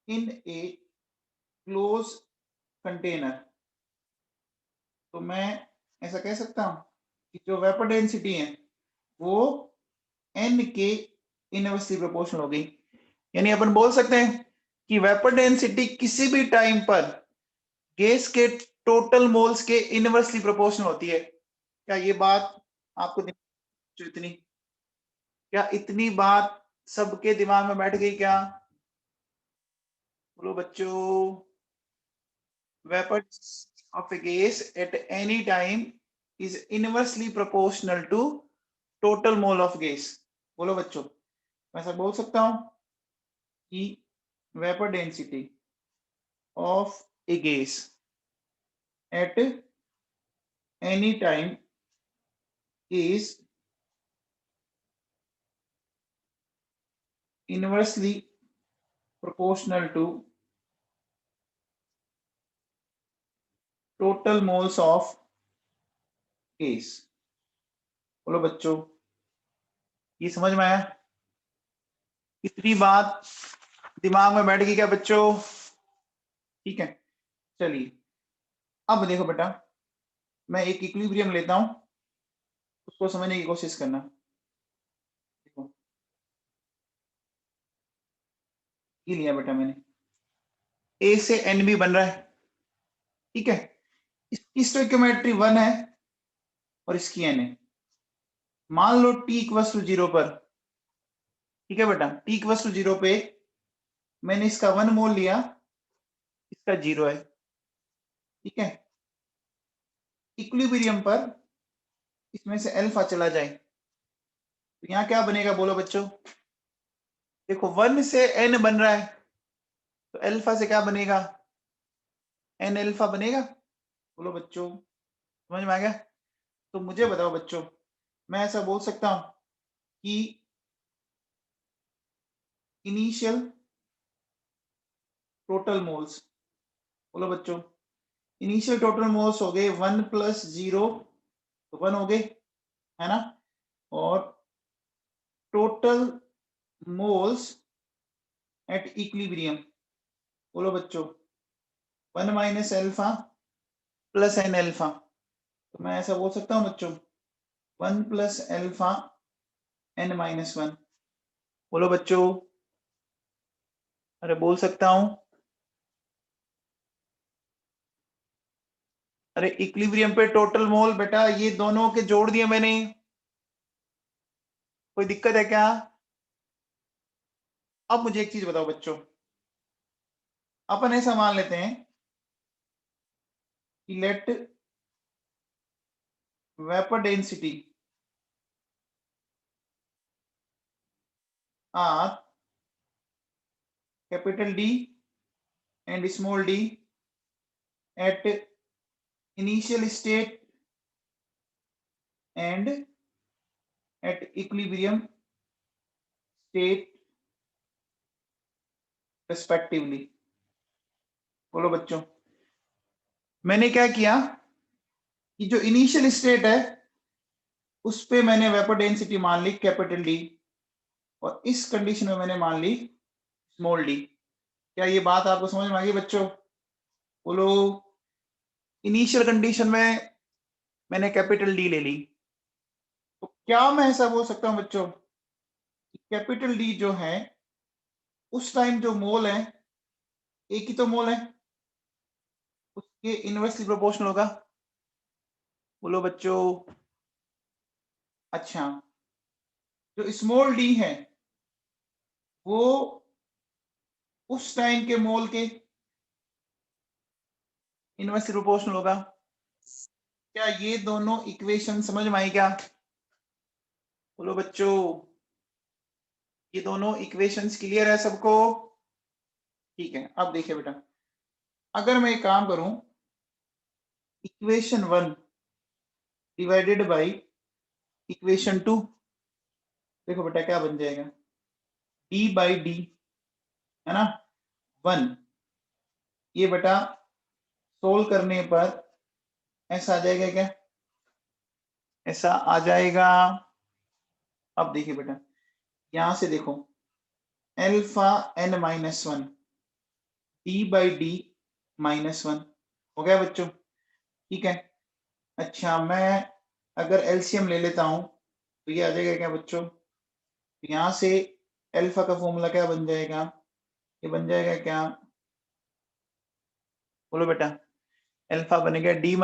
इन ए क्लोज कंटेनर, तो मैं ऐसा कह सकता हूं कि जो वेपर डेंसिटी है वो n के इनवर्सली प्रोपोर्शनल हो गई। यानी अपन बोल सकते हैं कि वेपर डेंसिटी किसी भी टाइम पर गैस के टोटल मोल्स के इनवर्सली प्रोपोर्शनल होती है। क्या ये बात आपको इतनी, क्या इतनी बात सबके दिमाग में बैठ गई क्या? बोलो बच्चों, vapor of a gas at any time is inversely proportional to total mole of gas। बोलो बच्चों, मैं ऐसा बोल सकता हूं कि vapor density of a gas at any time is inversely proportional to total moles of gas। बोलो बच्चों, ये समझ में आया? इतनी बात दिमाग में बैठ गई क्या बच्चों? ठीक है, चलिए अब देखो बेटा, मैं एक इक्विलिब्रियम लेता हूं, उसको समझने की कोशिश करना। देखो, ये लिया बेटा मैंने, ए से एन भी बन रहा है, ठीक है। इसकी स्टोइकियोमेट्री 1 है और इसकी एन है। मान लो टी इक्वल्स टू 0 पर, ठीक है बेटा, टी इक्वल्स टू 0 पे मैंने इसका 1 मोल लिया, इसका 0 है, ठीक है। इक्विलिब्रियम पर इसमें से अल्फा चला जाए, तो यहाँ क्या बनेगा बोलो बच्चों? देखो 1 से एन बन रहा है, तो अल्फा से क्या बनेगा? एन अल्फा बनेगा। बोलो बच्चों, समझ में आ गया? तो मुझे बताओ बच्चों, मैं ऐसा बोल सकता हूं कि इनिशियल टोटल मोल्स, बोलो बच्चों, इनिशियल टोटल मोल्स हो गए 1 + 0 तो 1 हो गए, है ना? और टोटल मोल्स एट इक्विलिब्रियम, बोलो बच्चों, 1 - अल्फा + n अल्फा, तो मैं ऐसा बोल सकता हूं बच्चों 1 + अल्फा n - 1, बोलो बच्चों, अरे बोल सकता हूं, अरे इक्विलिब्रियम पे टोटल मोल बेटा ये दोनों के जोड़ दिए मैंने, कोई दिक्कत है क्या? अब मुझे एक चीज बताओ बच्चों, अपन ऐसा मान लेते हैं कि let vapour density are capital D and small D at initial state and at equilibrium state respectively, बोलो बच्चों, मैंने क्या किया कि जो इनिशियल स्टेट है उस पे मैंने वेपर डेंसिटी मान ली कैपिटल डी, और इस कंडीशन में मैंने मान ली स्मॉल डी। क्या ये बात आपको समझ में आ गई बच्चों? बोलो, इनिशियल कंडीशन में मैंने कैपिटल डी ले ली, तो क्या मैं ऐसा बोल सकता हूं बच्चों कि कैपिटल डी जो है उस टाइम जो मोल है, एक ही तो मोल है, उसके इनवर्सली प्रोपोर्शनल होगा, बोलो बच्चों। अच्छा, जो स्मॉल डी है वो उस टाइम के मोल के इनवर्सली प्रोपोर्शनल होगा। क्या ये दोनों इक्वेशन समझ में आई क्या? बोलो बच्चों, ये दोनों इक्वेशंस क्लियर है सबको? ठीक है, अब देखिए बेटा, अगर मैं एक काम करूं, इक्वेशन 1 डिवाइडेड बाय इक्वेशन 2, देखो बेटा क्या बन जाएगा, d/d, है ना, 1, ये बेटा सोल्व करने पर ऐसा आ जाएगा क्या? ऐसा आ जाएगा। अब देखिए बेटा, यहां से देखो, अल्फा n - 1 d/d -1 हो गया बच्चों, ठीक है। अच्छा, मैं अगर एलसीएम ले लेता हूं तो ये आ जाएगा क्या बच्चों, यहां से अल्फा का फॉर्मूला क्या बन जाएगा, ये बन जाएगा क्या, बोलो बेटा, अल्फा बनेगा d -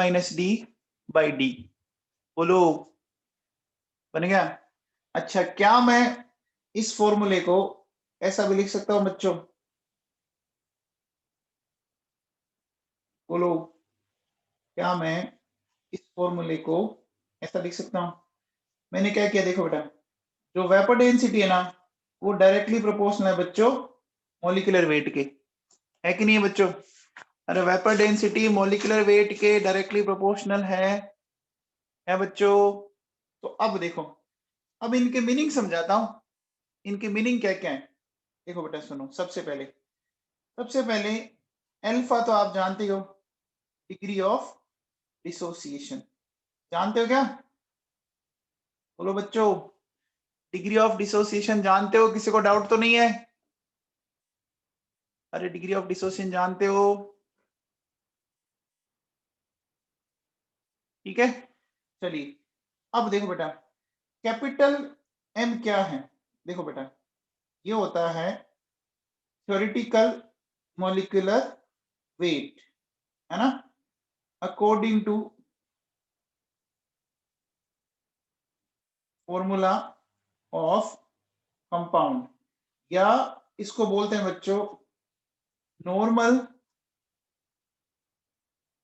d/d, बोलो, बन गया। अच्छा, क्या मैं इस फॉर्मूले को ऐसा भी लिख सकता हूं बच्चों, बोलो, क्या मैं इस फॉर्मूले को ऐसा लिख सकता हूं? मैंने क्या किया, देखो बेटा, जो वेपर डेंसिटी है ना वो डायरेक्टली प्रोपोर्शनल है बच्चों मॉलिक्यूलर वेट के, है कि नहीं है बच्चों? अरे वेपर डेंसिटी मॉलिक्यूलर वेट के डायरेक्टली प्रोपोर्शनल है बच्चों। तो अब देखो, अब इनके मीनिंग समझाता हूं, इनके मीनिंग क्या क्या है। देखो बेटा सुनो, सबसे पहले अल्फा तो आप जानते हो, डिग्री ऑफ डिसोसिएशन, जानते हो क्या? बोलो बच्चों, डिग्री ऑफ डिसोसिएशन जानते हो? किसी को डाउट तो नहीं है? अरे डिग्री ऑफ डिसोसिएशन जानते हो? ठीक है, चलिए, अब देखो बेटा, कैपिटल एम क्या है? देखो बेटा, ये होता है थ्योरेटिकल मॉलिक्यूलर वेट, है ना, according to formula of compound, या इसको बोलते हैं बच्चों नॉर्मल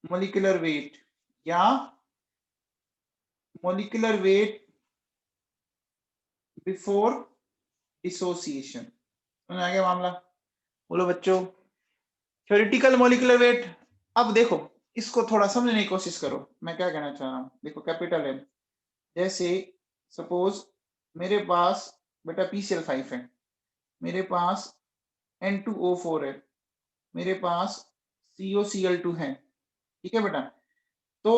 मॉलिक्यूलर वेट, या मॉलिक्यूलर वेट बिफोर डिसोसिएशन। समझ आ गया मामला? बोलो बच्चों, थ्योरेटिकल मॉलिक्यूलर वेट। अब देखो, इसको थोड़ा समझने की कोशिश करो मैं क्या कहना चाह रहा हूँ। देखो कैपिटल एम, जैसे सपोज मेरे पास बेटा PCl5 है, मेरे पास N2O4 है, मेरे पास COCl2 है, ठीक है बेटा। तो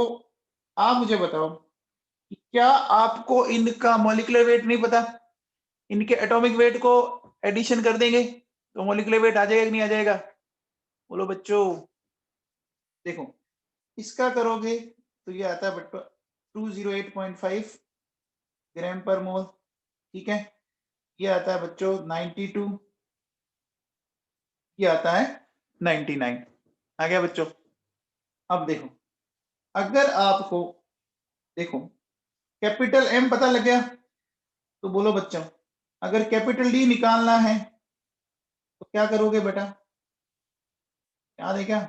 आप मुझे बताओ कि क्या आपको इनका मॉलिक्यूलर वेट नहीं पता? इनके एटॉमिक वेट को एडिशन कर देंगे तो मॉलिक्यूलर वेट आ जाएगा कि नहीं आ जाएगा? बोलो बच्चों। देखो इसका करोगे तो ये आता है बच्चों 208.5 ग्राम पर मोल, ठीक है। ये आता है बच्चों 92, ये आता है 99। आ गया बच्चों। अब देखो अगर आपको देखो कैपिटल एम पता लग गया तो बोलो बच्चों अगर कैपिटल डी निकालना है तो क्या करोगे बेटा? याद है क्या?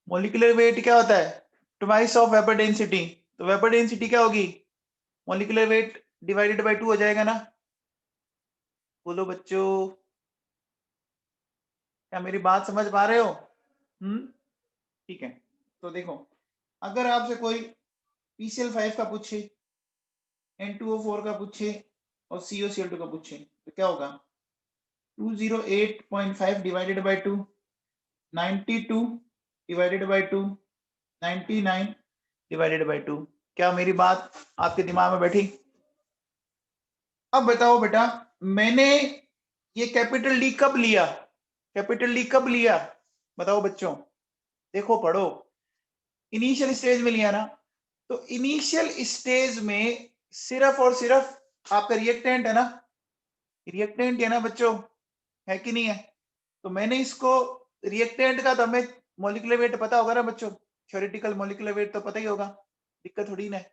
मॉलिक्यूलर वेट क्या होता है? Twice of vapour density. तो वेपर डेंसिटी क्या होगी? मॉलिक्यूलर वेट डिवाइडेड बाय 2 हो जाएगा ना। बोलो बच्चों क्या मेरी बात समझ पा रहे हो? ठीक है। तो देखो अगर आपसे कोई PCl5 का पूछे, N2O4 का पूछे और COCl2 का पूछे तो क्या होगा? 208.5 divided by 2, 92 divided by 2, 99 divided by 2। क्या मेरी बात आपके दिमाग में बैठी? अब बताओ बेटा मैंने ये कैपिटल डी कब लिया? कैपिटल डी कब लिया बताओ बच्चों? देखो पढ़ो, इनिशियल स्टेज में लिया ना। तो इनिशियल स्टेज में सिर्फ और सिर्फ आपका रिएक्टेंट है ना, रिएक्टेंट है ना बच्चों, है कि नहीं है? तो मैंने इसको रिएक्टेंट का तो हमें मॉलिक्यूलर वेट पता होगा ना बच्चों, थ्योरेटिकल मॉलिक्यूलर वेट तो पता ही होगा, दिक्कत थोड़ी ना है।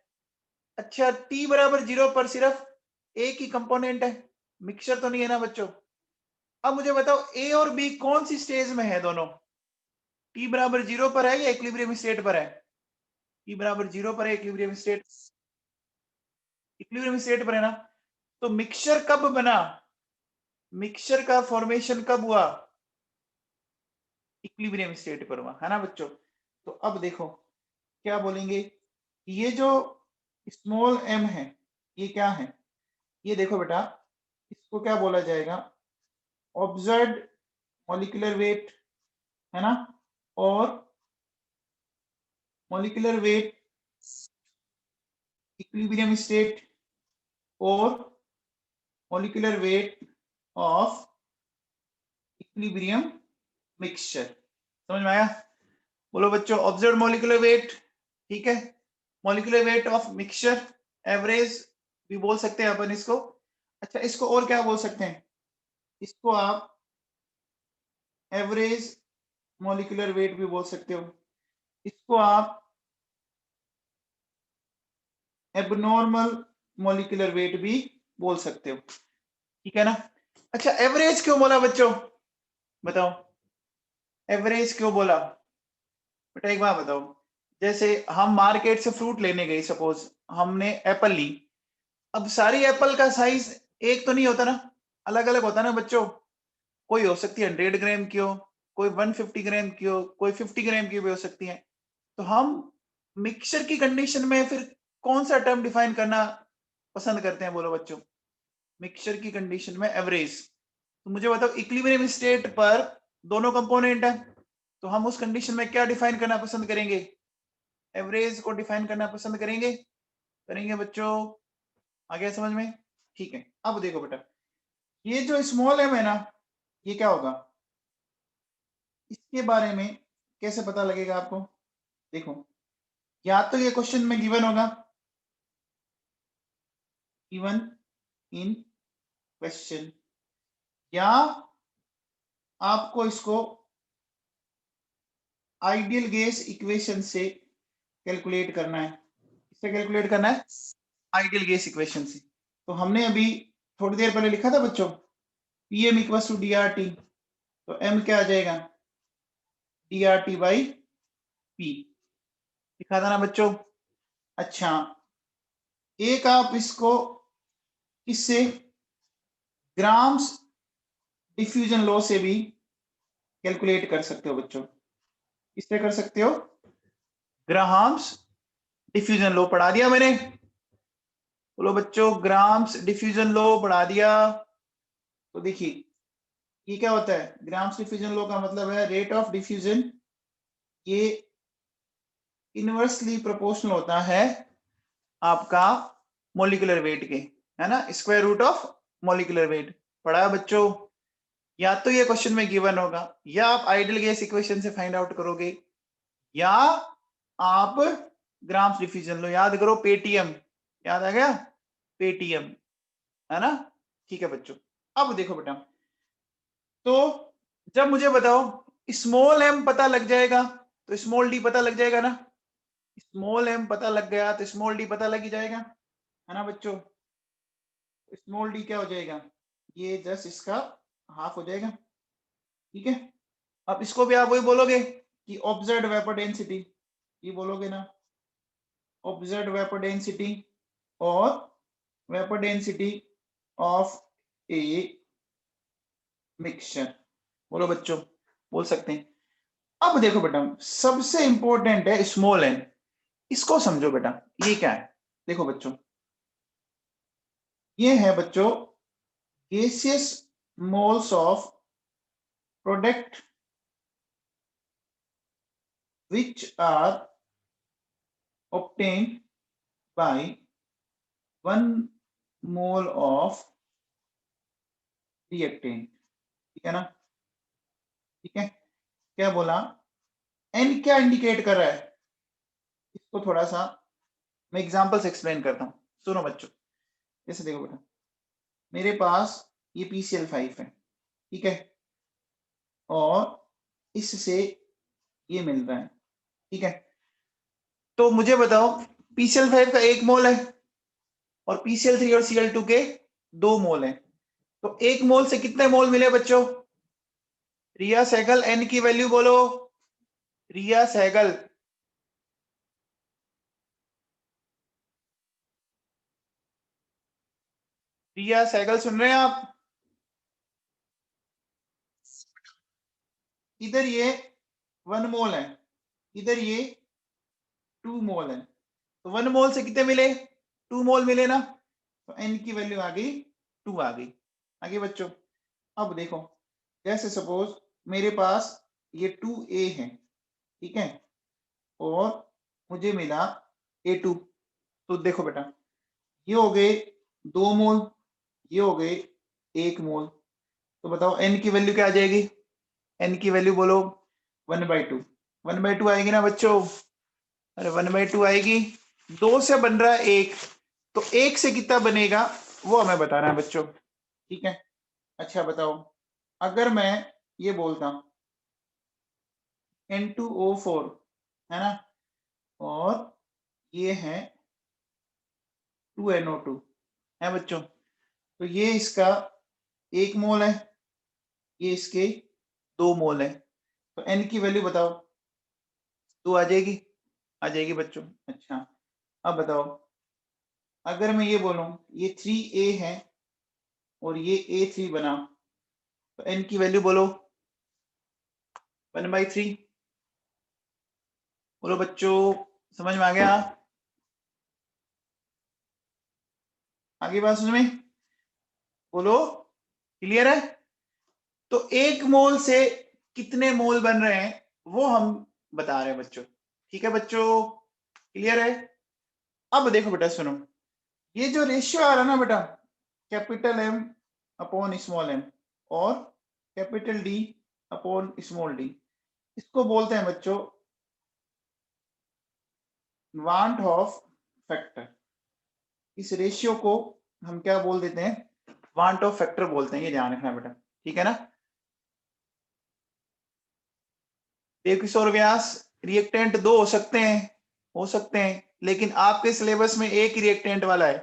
अच्छा T बराबर 0 पर सिर्फ एक ही कंपोनेंट है, मिक्सचर तो नहीं है ना बच्चों। अब मुझे बताओ A और B कौन सी स्टेज में है दोनों? T बराबर 0 पर है या इक्विलिब्रियम स्टेट पर है? T बराबर 0 पर है, इक्विलिब्रियम स्टेट, इक्विलिब्रियम स्टेट पर है ना। तो मिक्सचर कब बना? मिक्सचर का फॉर्मेशन कब हुआ? इक्विलिब्रियम स्टेट पर हुआ है ना बच्चों। तो अब देखो क्या बोलेंगे, ये जो स्मॉल m है ये क्या है? ये देखो बेटा इसको क्या बोला जाएगा? ऑब्जर्व्ड मॉलिक्यूलर वेट, है ना, और मॉलिक्यूलर वेट इक्विलिब्रियम स्टेट और molecular weight of equilibrium mixture. समझ में आया? बोलो बच्चों ऑब्जर्व्ड मॉलिक्यूलर वेट, ठीक है, molecular weight of mixture, average भी बोल सकते हैं अपन इसको। अच्छा इसको और क्या बोल सकते हैं? इसको आप एवरेज मॉलिक्यूलर वेट भी बोल सकते हो, इसको आप एबनॉर्मल मॉलिक्यूलर वेट भी बोल सकते हो, ठीक है ना। अच्छा एवरेज क्यों बोला बच्चों बताओ? एवरेज क्यों बोला बेटा एक बात बताओ, जैसे हम मार्केट से फ्रूट लेने गए, सपोज हमने एप्पल ली, अब सारी एप्पल का साइज एक तो नहीं होता ना, अलग अलग होता ना बच्चों। कोई हो सकती है 100 ग्राम की हो, कोई 150 ग्राम की हो, कोई 50 ग्राम की भी हो सकती है। तो हम मिक्सचर की कंडीशन में फिर कौन सा टर्म डिफाइन करना पसंद करते हैं बोलो बच्चों? मिक्सचर की कंडीशन में एवरेज। तो मुझे बताओ इक्विलिब्रियम स्टेट पर दोनों कंपोनेंट है, तो हम उस कंडीशन में क्या डिफाइन करना पसंद करेंगे? एवरेज को डिफाइन करना पसंद करेंगे, करेंगे बच्चों? आ गया समझ में? ठीक है। अब देखो बेटा ये जो स्मॉल एम है ना ये क्या होगा, इसके बारे में कैसे पता लगेगा आपको? देखो या तो ये क्वेश्चन में गिवन होगा, गिवन इन क्वेश्चन, या आपको इसको आइडियल गैस इक्वेशन से कैलकुलेट करना है। इससे कैलकुलेट करना है आइडियल गैस इक्वेशन से। तो हमने अभी थोड़ी देर पहले लिखा था बच्चों Pm इक्वल टू DRT, तो M क्या आ जाएगा? DRT बाई P, लिखा था ना बच्चों। अच्छा एक आप इसको इससे ग्राम्स डिफ्यूजन लॉ से भी कैलकुलेट कर सकते हो बच्चों। इससे कर सकते हो ग्राहम्स डिफ्यूजन लॉ पढ़ा दिया मैंने, बोलो बच्चों ग्राम्स डिफ्यूजन लॉ पढ़ा दिया। तो देखिए ये क्या होता है, ग्राम्स डिफ्यूजन लॉ का मतलब है रेट ऑफ डिफ्यूजन ये इनवर्सली प्रोपोर्शनल होता है आपका मॉलिक्यूलर वेट के, है ना, square root of molecular weight. पढ़ा है बच्चों? या तो ये क्वेश्चन में गिवन होगा, या आप आइडियल गैस इक्वेशन से फाइंड आउट करोगे, या आप ग्राम्स डिफ्यूजन लो, याद करो पेटीएम, याद आ गया पेटीएम, है ना। ठीक है बच्चों, अब देखो बेटा, तो जब मुझे बताओ स्मॉल एम पता लग जाएगा तो स्मॉल डी पता लग जाएगा ना, स्मॉल एम पता लग गया तो स्मॉल डी पता लग ही जाएगा, है ना बच्चों। स्मॉल डी क्या हो जाएगा, ये जस्ट इसका हाफ हो जाएगा, ठीक है। अब इसको भी आप वही बोलोगे कि ऑब्जर्व्ड वेपर डेंसिटी, ये बोलोगे ना, ऑब्जर्व्ड वेपर डेंसिटी और vapour density of a mixture, बोलो बच्चों, बोल सकते हैं। अब देखो बेटा सबसे इंपॉर्टेंट है स्मॉल एन, इसको समझो बेटा, ये क्या है, देखो बच्चों ये है बच्चों gaseous moles of product which are obtained by 1 mole of reactant, ठीक है ना, ठीक है। क्या बोला, एन क्या इंडिकेट कर रहा है, इसको थोड़ा सा मैं एग्जांपल से एक्सप्लेन करता हूं, सुनो बच्चों। जैसे देखो बेटा मेरे पास ये PCl5 है, ठीक है, और इससे ये मिल रहा है, ठीक है। तो मुझे बताओ PCl5 का 1 मोल है और PCl3 और Cl2 के 2 मोल है, तो 1 मोल से कितने मोल मिले बच्चों, रिया सहगल एन की वैल्यू बोलो, रिया सहगल, रिया सहगल सुन रहे हैं आप? इधर ये 1 मोल है, इधर ये 2 मोल है, तो 1 मोल से कितने मिले, 2 मोल मिले ना, तो एन की वैल्यू आ गई 2 आ गई। आगे बच्चों अब देखो, जैसे सपोज मेरे पास ये 2A है, ठीक है, और मुझे मिला A2, तो देखो बेटा ये हो गए 2 मोल, ये हो गए 1 मोल, तो बताओ एन की वैल्यू क्या आ जाएगी, एन की वैल्यू बोलो 1/2, 1/2 आएगी ना बच्चों, अरे 1/2 आएगी, 2 से बन रहा है 1, तो 1 से कितना बनेगा वो हमें बताना है बच्चों, ठीक है। अच्छा बताओ अगर मैं ये बोलता N2O4, है ना, और ये है 2NO2, है बच्चों, तो ये इसका 1 मोल है, ये इसके 2 मोल है, तो N की वैल्यू बताओ, 2 आ जाएगी, आ जाएगी बच्चों। अच्छा अब बताओ अगर मैं ये बोलूं ये 3A है और ये A3 बना, तो N की वैल्यू बोलो 1/3, बोलो बच्चों, समझ में आ गया, आगे बात समझ में, बोलो क्लियर है। तो 1 मोल से कितने मोल बन रहे हैं वो हम बता रहे हैं बच्चों, ठीक है बच्चों, क्लियर है। अब देखो बेटा सुनो, ये जो रेशियो आ रहा है ना बेटा, capital M upon small m और capital D upon small d, इसको बोलते हैं बच्चों वांट ऑफ फैक्टर, इस रेशियो को हम क्या बोल देते हैं, वांट ऑफ फैक्टर बोलते हैं, ये ध्यान रखना बेटा, ठीक है ना। बेकिसोर व्यास रिएक्टेंट 2 हो सकते हैं, लेकिन आपके सिलेबस में एक ही रिएक्टेंट वाला है,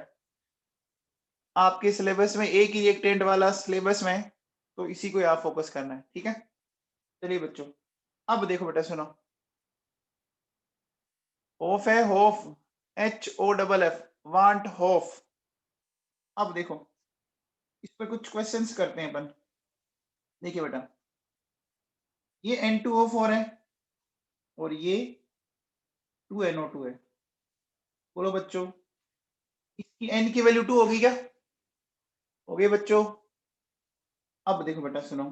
आपके सिलेबस में एक ही रिएक्टेंट वाला सिलेबस में, तो इसी को आप फोकस करना है, ठीक है। चलिए बच्चों अब देखो बेटा सुनो, होफ है, होफ HOFF, वांट होफ। अब देखो इस पर कुछ क्वेश्चंस करते हैं अपन, देखिए बेटा ये N2O4 है और ये 2NO2 है। बोलो बच्चों, इसकी n की वैल्यू 2 होगी क्या? हो गई बच्चों? अब देखो बेटा सुनो,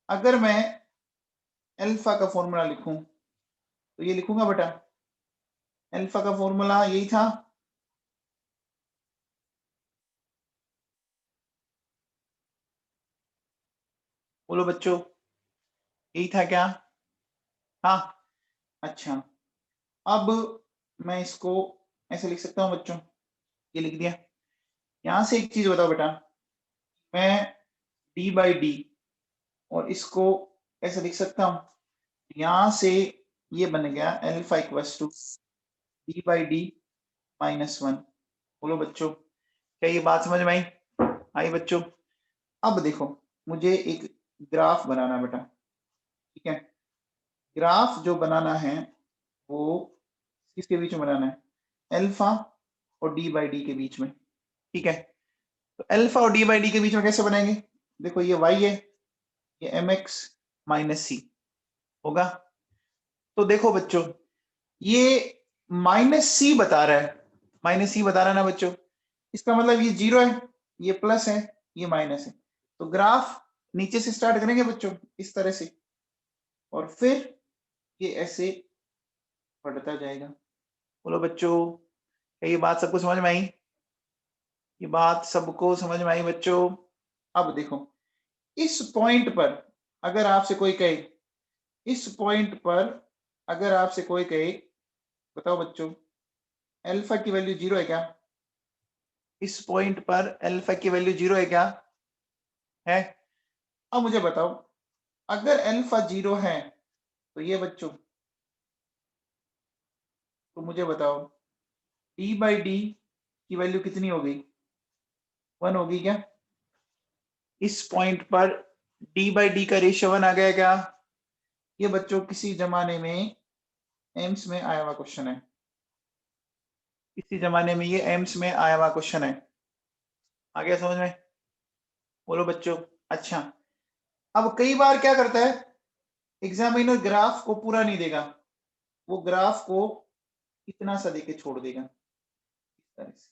अगर मैं अल्फा का फॉर्मूला लिखूं तो ये लिखूंगा बेटा, अल्फा का फॉर्मूला यही था, बोलो बच्चों, यही था क्या? हाँ, अच्छा। अब मैं इसको ऐसे लिख सकता हूँ बच्चों, ये लिख दिया। यहां से एक चीज बताओ बेटा, मैं d/d और इसको ऐसे लिख सकता हूँ, यहां से ये बन गया अल्फा इक्वल्स टू d/d -1। बोलो बच्चों, क्या ये बात समझ में आई? आई बच्चों? अब देखो, मुझे एक ग्राफ बनाना बेटा, ठीक है? ग्राफ जो बनाना है वो किसके बीच में बनाना है? अल्फा और d/d के बीच में, ठीक है? तो अल्फा और d/d के बीच में कैसे बनाएंगे? देखो ये y है, ये mx - c होगा। तो देखो बच्चों, ये -c बता रहा है, -c बता रहा है ना बच्चों, इसका मतलब ये 0 है, ये प्लस है, ये माइनस है। तो ग्राफ नीचे से स्टार्ट करेंगे बच्चों इस तरह से, और फिर ये ऐसे बढ़ता जाएगा। बोलो बच्चों, क्या ये बात सबको समझ में आई? ये बात सबको समझ में आई बच्चों? अब देखो, इस पॉइंट पर अगर आपसे कोई कहे, इस पॉइंट पर अगर आपसे कोई कहे, बताओ बच्चों, अल्फा की वैल्यू 0 है क्या? इस पॉइंट पर अल्फा की वैल्यू 0 है क्या? है। अब मुझे बताओ, अगर अल्फा 0 है तो ये बच्चों, तो मुझे बताओ d/d की वैल्यू कितनी हो गई? 1 होगी क्या? इस पॉइंट पर d/d का रेशियो 1 आ गया क्या? ये बच्चों किसी जमाने में एम्स में आया हुआ क्वेश्चन है, इसी जमाने में ये एम्स में आया हुआ क्वेश्चन है। आ गया समझ में? बोलो बच्चों। अच्छा, अब कई बार क्या करता है, एग्जामिनर ग्राफ को पूरा नहीं देगा, वो ग्राफ को इतना सा देके छोड़ देगा, इस तरह से,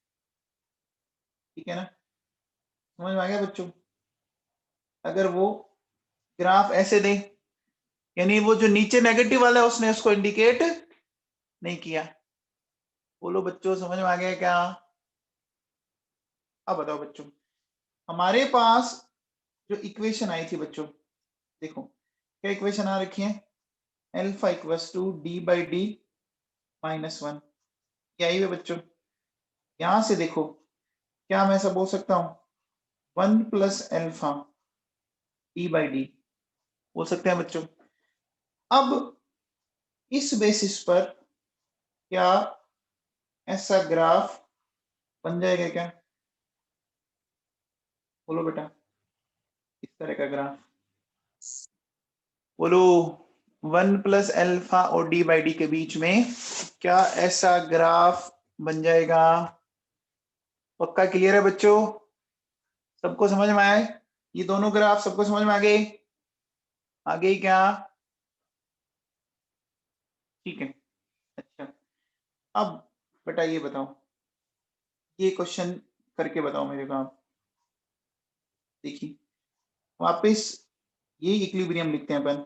ठीक है ना? समझ में आ गया बच्चों? अगर वो ग्राफ ऐसे दे, यानी वो जो नीचे नेगेटिव वाला है उसने उसको इंडिकेट नहीं किया। बोलो बच्चों, समझ में आ गया क्या? अब बताओ बच्चों, हमारे पास जो इक्वेशन आई थी बच्चों, देखो क्या इक्वेशन आ रखी है, अल्फा इक्वल्स टू d/d -1, क्या आई है बच्चों? यहां से देखो, क्या मैं ऐसा बोल सकता हूं 1 + अल्फा d/d, बोल सकते हैं बच्चों? अब इस बेसिस पर क्या ऐसा ग्राफ बन जाएगा क्या? बोलो बेटा, इस तरह का ग्राफ, बोलो 1 + अल्फा और d/d के बीच में क्या ऐसा ग्राफ बन जाएगा? पक्का क्लियर है बच्चों? सबको समझ में आए? ये दोनों ग्राफ सबको समझ में आ गए? आ गई क्या? ठीक है। अच्छा, अब बेटा ये बताओ, ये क्वेश्चन करके बताओ मेरे को आप। देखिए, वापस ये इक्विलिब्रियम लिखते हैं अपन,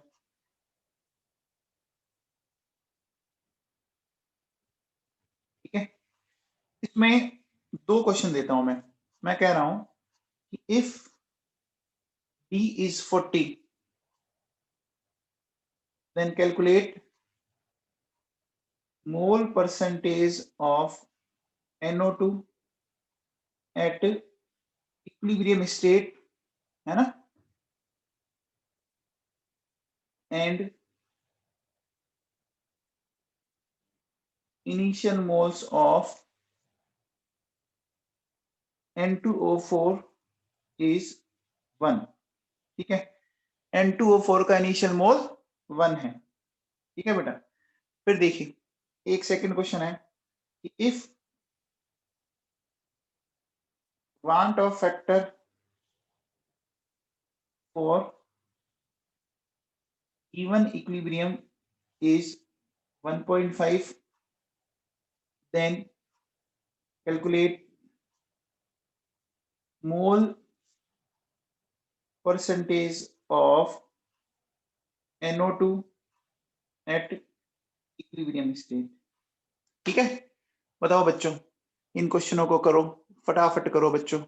ठीक है? इसमें दो क्वेश्चन देता हूं मैं कह रहा हूं कि if d is 40 then calculate mole percentage of NO2 at equilibrium state, है ना, and initial moles of N2O4 is 1, ठीक है? N2O4 का इनिशियल मोल 1 है, ठीक है बेटा? फिर देखिए, एक सेकंड क्वेश्चन है कि if want of factor for even equilibrium is 1.5, then calculate mole percentage of NO2 at equilibrium state. ठीक है, बताओ बच्चों, इन क्वेश्चनों को करो, फटाफट करो बच्चों।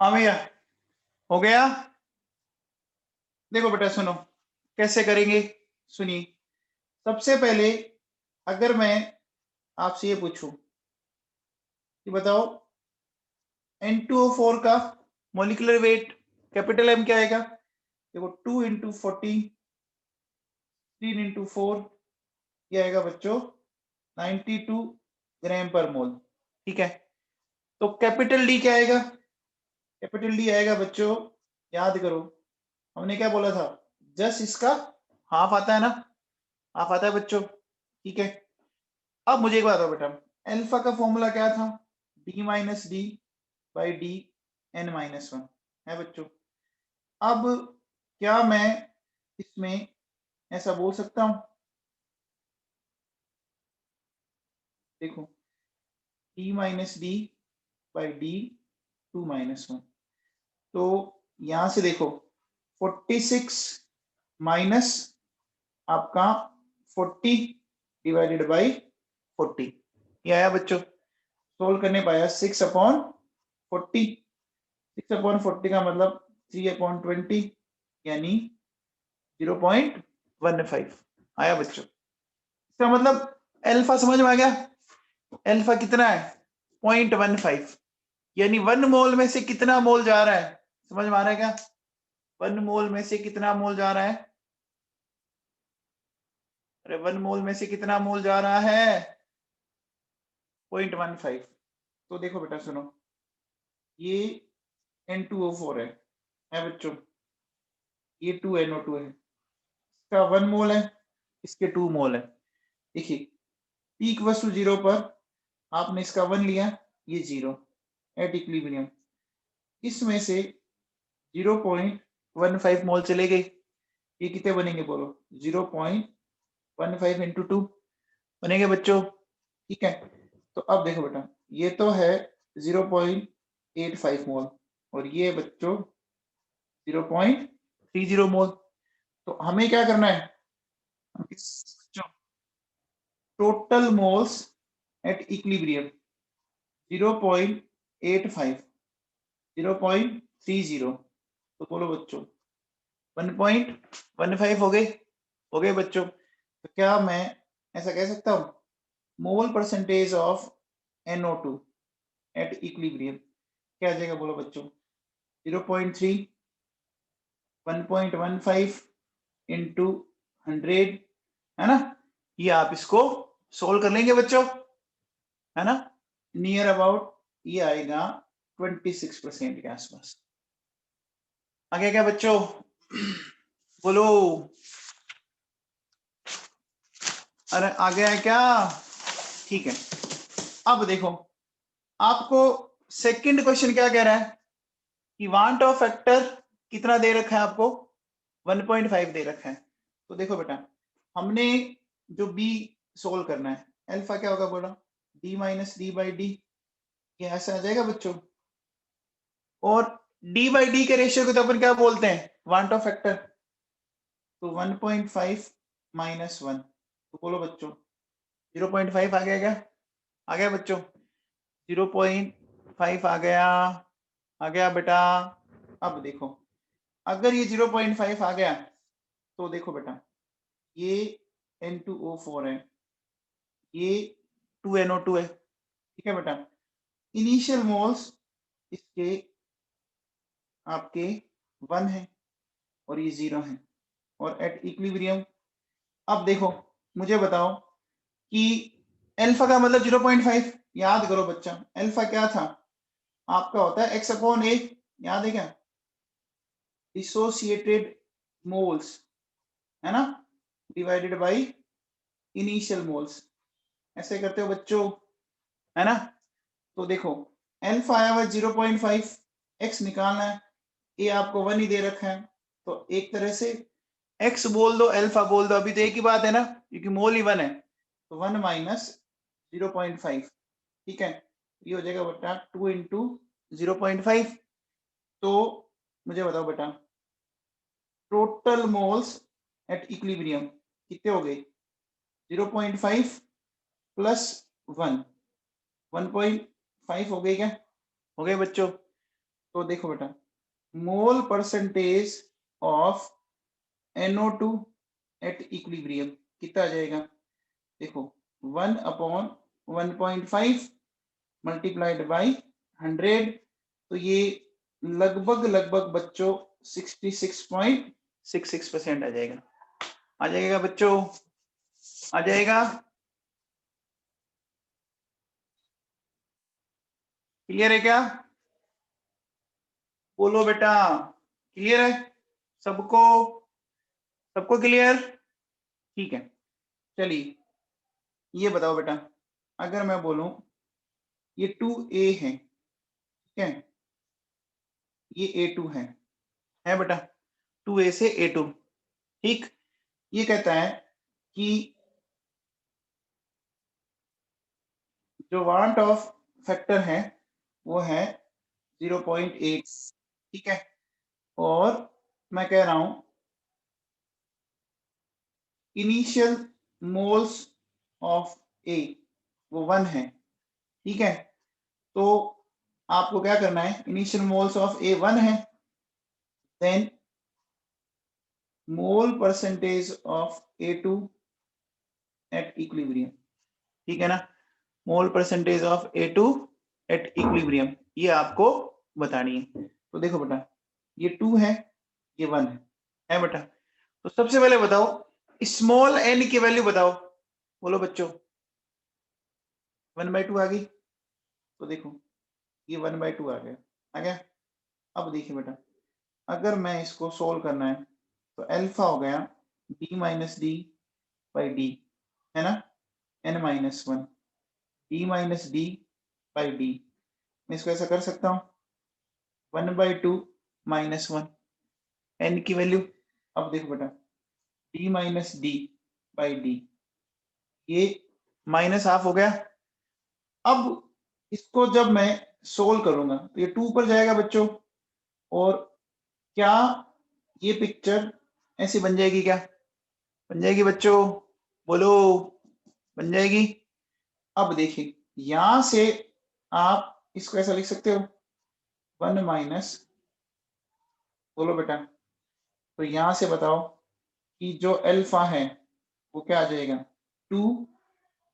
हाँ भैया, हो गया। देखो बेटा सुनो, कैसे करेंगे, सुनिए। सबसे पहले अगर मैं आपसे ये पूछूं कि बताओ N2O4 का मॉलिक्यूलर वेट कैपिटल M क्या आएगा? देखो 2 × 40, 3 × 4, ये आएगा बच्चों 92 ग्राम पर मोल। ठीक है, तो कैपिटल D क्या आएगा? कैपिटल D आएगा बच्चों, याद करो हमने क्या बोला था, जस्ट इसका हाफ आता है ना, हाफ आता है बच्चों। ठीक है, अब मुझे एक बात बताओ बेटा, अल्फा का फॉर्मूला क्या था? D - D by D n-1 है बच्चों। अब क्या मैं इसमें ऐसा बोल सकता हूं, देखो D - D बाई D 2 - 1, तो यहां से देखो 46 माइनस आपका 40 डिवाइडेड बाई 40, ये आया बच्चों। सोल्व करने पाया 6/40, 6/40 का मतलब 3/20 यानी 0.15 आया बच्चों। इसका मतलब अल्फा समझ में आ गया, अल्फा कितना है 0.15, यानी 1 मोल में से कितना मोल जा रहा है, समझ में आ रहा है क्या? 1 मोल में से कितना मोल जा रहा है? अरे 1 मोल में से कितना मोल जा रहा है? 0.15। तो देखो बेटा सुनो, ये N2O4 है बच्चों, ये 2NO2 है, इसका 1 मोल है, इसके 2 मोल है। देखिए पीक वस्तु 0 पर आपने इसका 1 लिया, ये 0 एट इक्विलिब्रियम, इसमें से 0.15 मोल चले गए, ये कितने बनेंगे बोलो? 0.15 × 2 बनेंगे बच्चों। ठीक है, तो अब देखो बेटा, ये तो है 0.85 मोल, और ये बच्चों 0.30 मोल। तो हमें क्या करना है, टोटल मोल्स एट इक्विलिब्रियम 0.85 0.30। तो बोलो बच्चों 1.15 हो गए बच्चों। तो क्या मैं ऐसा कह सकता हूं, mole percentage of NO2 at equilibrium क्या आ जाएगा, बोलो बच्चों 0.3 1.15 इंटू 100, है ना। ये आप इसको सोल्व कर लेंगे बच्चों, है ना। नियर अबाउट ये आएगा 26% के आसपास। आगे क्या बच्चों बोलो, अरे आ गया है क्या, ठीक है। अब देखो आपको सेकंड क्वेश्चन क्या कह रहा है कि वांट ऑफ फैक्टर कितना दे रखा है आपको, 1.5 दे रखा है। तो देखो बेटा हमने जो बी सोल्व करना है, अल्फा क्या होगा बोला, d minus D by D, ये ऐसा आ जाएगा बच्चों। और d बाई डी के रेशियो को तो अपन क्या बोलते हैं, वांट ऑफ फैक्टर। तो 1.5 माइनस 1, तो बोलो बच्चों 0.5 आ गया क्या, आ गया बच्चों 0.5 आ गया बेटा। अब देखो अगर ये 0.5 आ गया तो देखो बेटा ये N2O4 है, ये 2NO2 है, ठीक है बेटा। इनिशियल मोल्स इसके आपके 1 है और ये 0 है, और एट इक्विलिब्रियम अब देखो मुझे बताओ कि अल्फा का मतलब 0.5, याद करो बच्चा अल्फा क्या था आपका, होता है x/a, याद है क्या, डिसोसिएटेड मोल्स, है ना, डिवाइडेड बाय इनिशियल मोल्स, ऐसे करते हो बच्चों, है ना। तो देखो अल्फा आया हुआ 0.5, x निकालना है, ए आपको 1 ही दे रखा है, तो एक तरह से x बोल दो अल्फा बोल दो, अभी तो एक ही बात है ना, क्योंकि मोल ही 1 है। तो 1 माइनस 0.5, ठीक है, ये हो जाएगा बेटा 2 इंटू 0.5। तो मुझे बताओ बेटा टोटल मोल्स एट इक्विलिब्रियम कितने हो गए, 0.5 प्लस 1, 1.5 हो गए क्या, हो गए बच्चों। तो देखो बेटा mole percentage of NO2 at equilibrium कितना आ जाएगा, देखो 1/1.5 मल्टीप्लाइड बाई 100, तो ये लगभग बच्चों 66.66% आ जाएगा, आ जाएगा बच्चों, आ जाएगा। क्लियर है क्या, बोलो बेटा क्लियर है सबको, सबको क्लियर, ठीक है। चलिए ये बताओ बेटा अगर मैं बोलूं ये 2A है, ठीक है, ये A2 है बेटा, 2A से A2, ठीक। ये कहता है कि जो वांट ऑफ फैक्टर है वो है 0.8, ठीक है, और मैं कह रहा हूं इनिशियल मोल्स ऑफ ए वो 1 है, ठीक है। तो आपको क्या करना है, इनिशियल मोल्स ऑफ ए 1 है, then mole percentage of A2 at equilibrium, ठीक है ना, mole percentage of A2 at equilibrium ये आपको बतानी है। तो देखो बेटा ये 2 है, ये 1 है बेटा। तो सबसे पहले बताओ स्मॉल n की वैल्यू बताओ, बोलो बच्चों 1/2 आ गई, तो देखो ये 1/2 आ गया, आ गया। अब देखिए बेटा अगर मैं इसको सोल्व करना है तो अल्फा हो गया d minus D by D, है ना, n-1 d minus D by D, मैं इसको ऐसा कर सकता हूँ 1/2 माइनस 1 n की वैल्यू। अब देखो बेटा d minus D by D, ये माइनस हाफ हो गया। अब इसको जब मैं सोल्व करूंगा तो ये 2 पर जाएगा बच्चों, और क्या ये पिक्चर ऐसी बन जाएगी? क्या बन जाएगी बच्चों? बोलो, बन जाएगी। अब देखिए, यहां से आप इसको ऐसा लिख सकते हो, 1 माइनस, बोलो बेटा, तो यहां से बताओ कि जो अल्फा है वो क्या आ जाएगा? 2,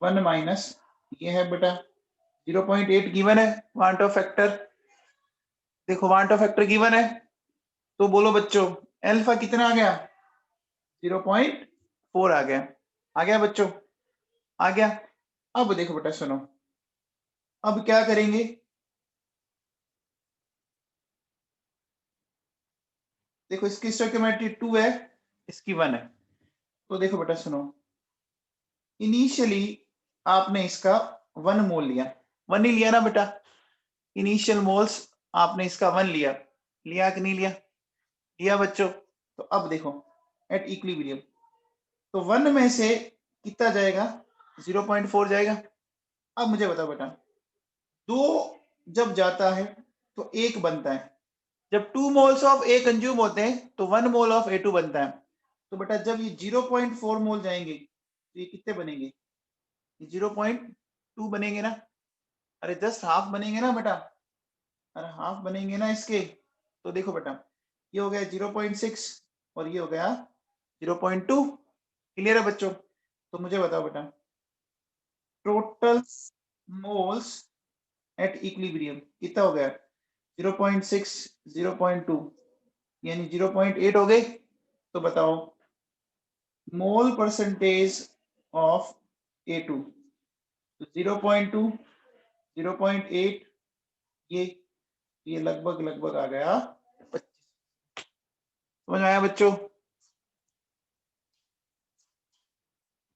1 माइनस, ये है बेटा 0.8 गिवन है, वांट ऑफ फैक्टर। देखो वांट ऑफ फैक्टर गिवन है, तो बोलो बच्चों अल्फा कितना आ गया? 0.4 आ गया। आ गया बच्चों? आ गया। अब देखो बेटा सुनो, अब क्या करेंगे? देखो इसकी स्टोइकियोमेट्री 2 है, इसकी 1 है। तो देखो बेटा सुनो, इनिशियली आपने इसका 1 मोल लिया, 1 ही लिया ना बेटा, इनिशियल मोल्स आपने इसका 1 लिया, लिया कि नहीं लिया? लिया बच्चों। तो अब देखो एट इक्विलिब्रियम, तो 1 में से कितना जाएगा? 0.4 जाएगा। अब मुझे बताओ बेटा, 2 जब जाता है तो 1 बनता है, जब 2 मोल्स ऑफ ए कंज्यूम होते हैं तो 1 मोल ऑफ A2 बनता है। तो बेटा जब ये 0.4 मोल जाएंगे तो ये कितने बनेंगे? 0.2 बनेंगे ना? अरे जस्ट हाफ बनेंगे ना बेटा, अरे हाफ बनेंगे ना इसके। तो देखो बेटा, ये हो गया 0.6 और ये हो गया 0.2। क्लियर है बच्चों? तो मुझे बताओ बेटा, टोटल मोल्स एट इक्विलिब्रियम कितना हो गया? 0.6, 0.2, यानी 0.8 हो गए। तो बताओ मोल परसेंटेज ऑफ A2, 0.2, 0.8, ये लगभग लगभग आ गया 25। समझ में आया बच्चों?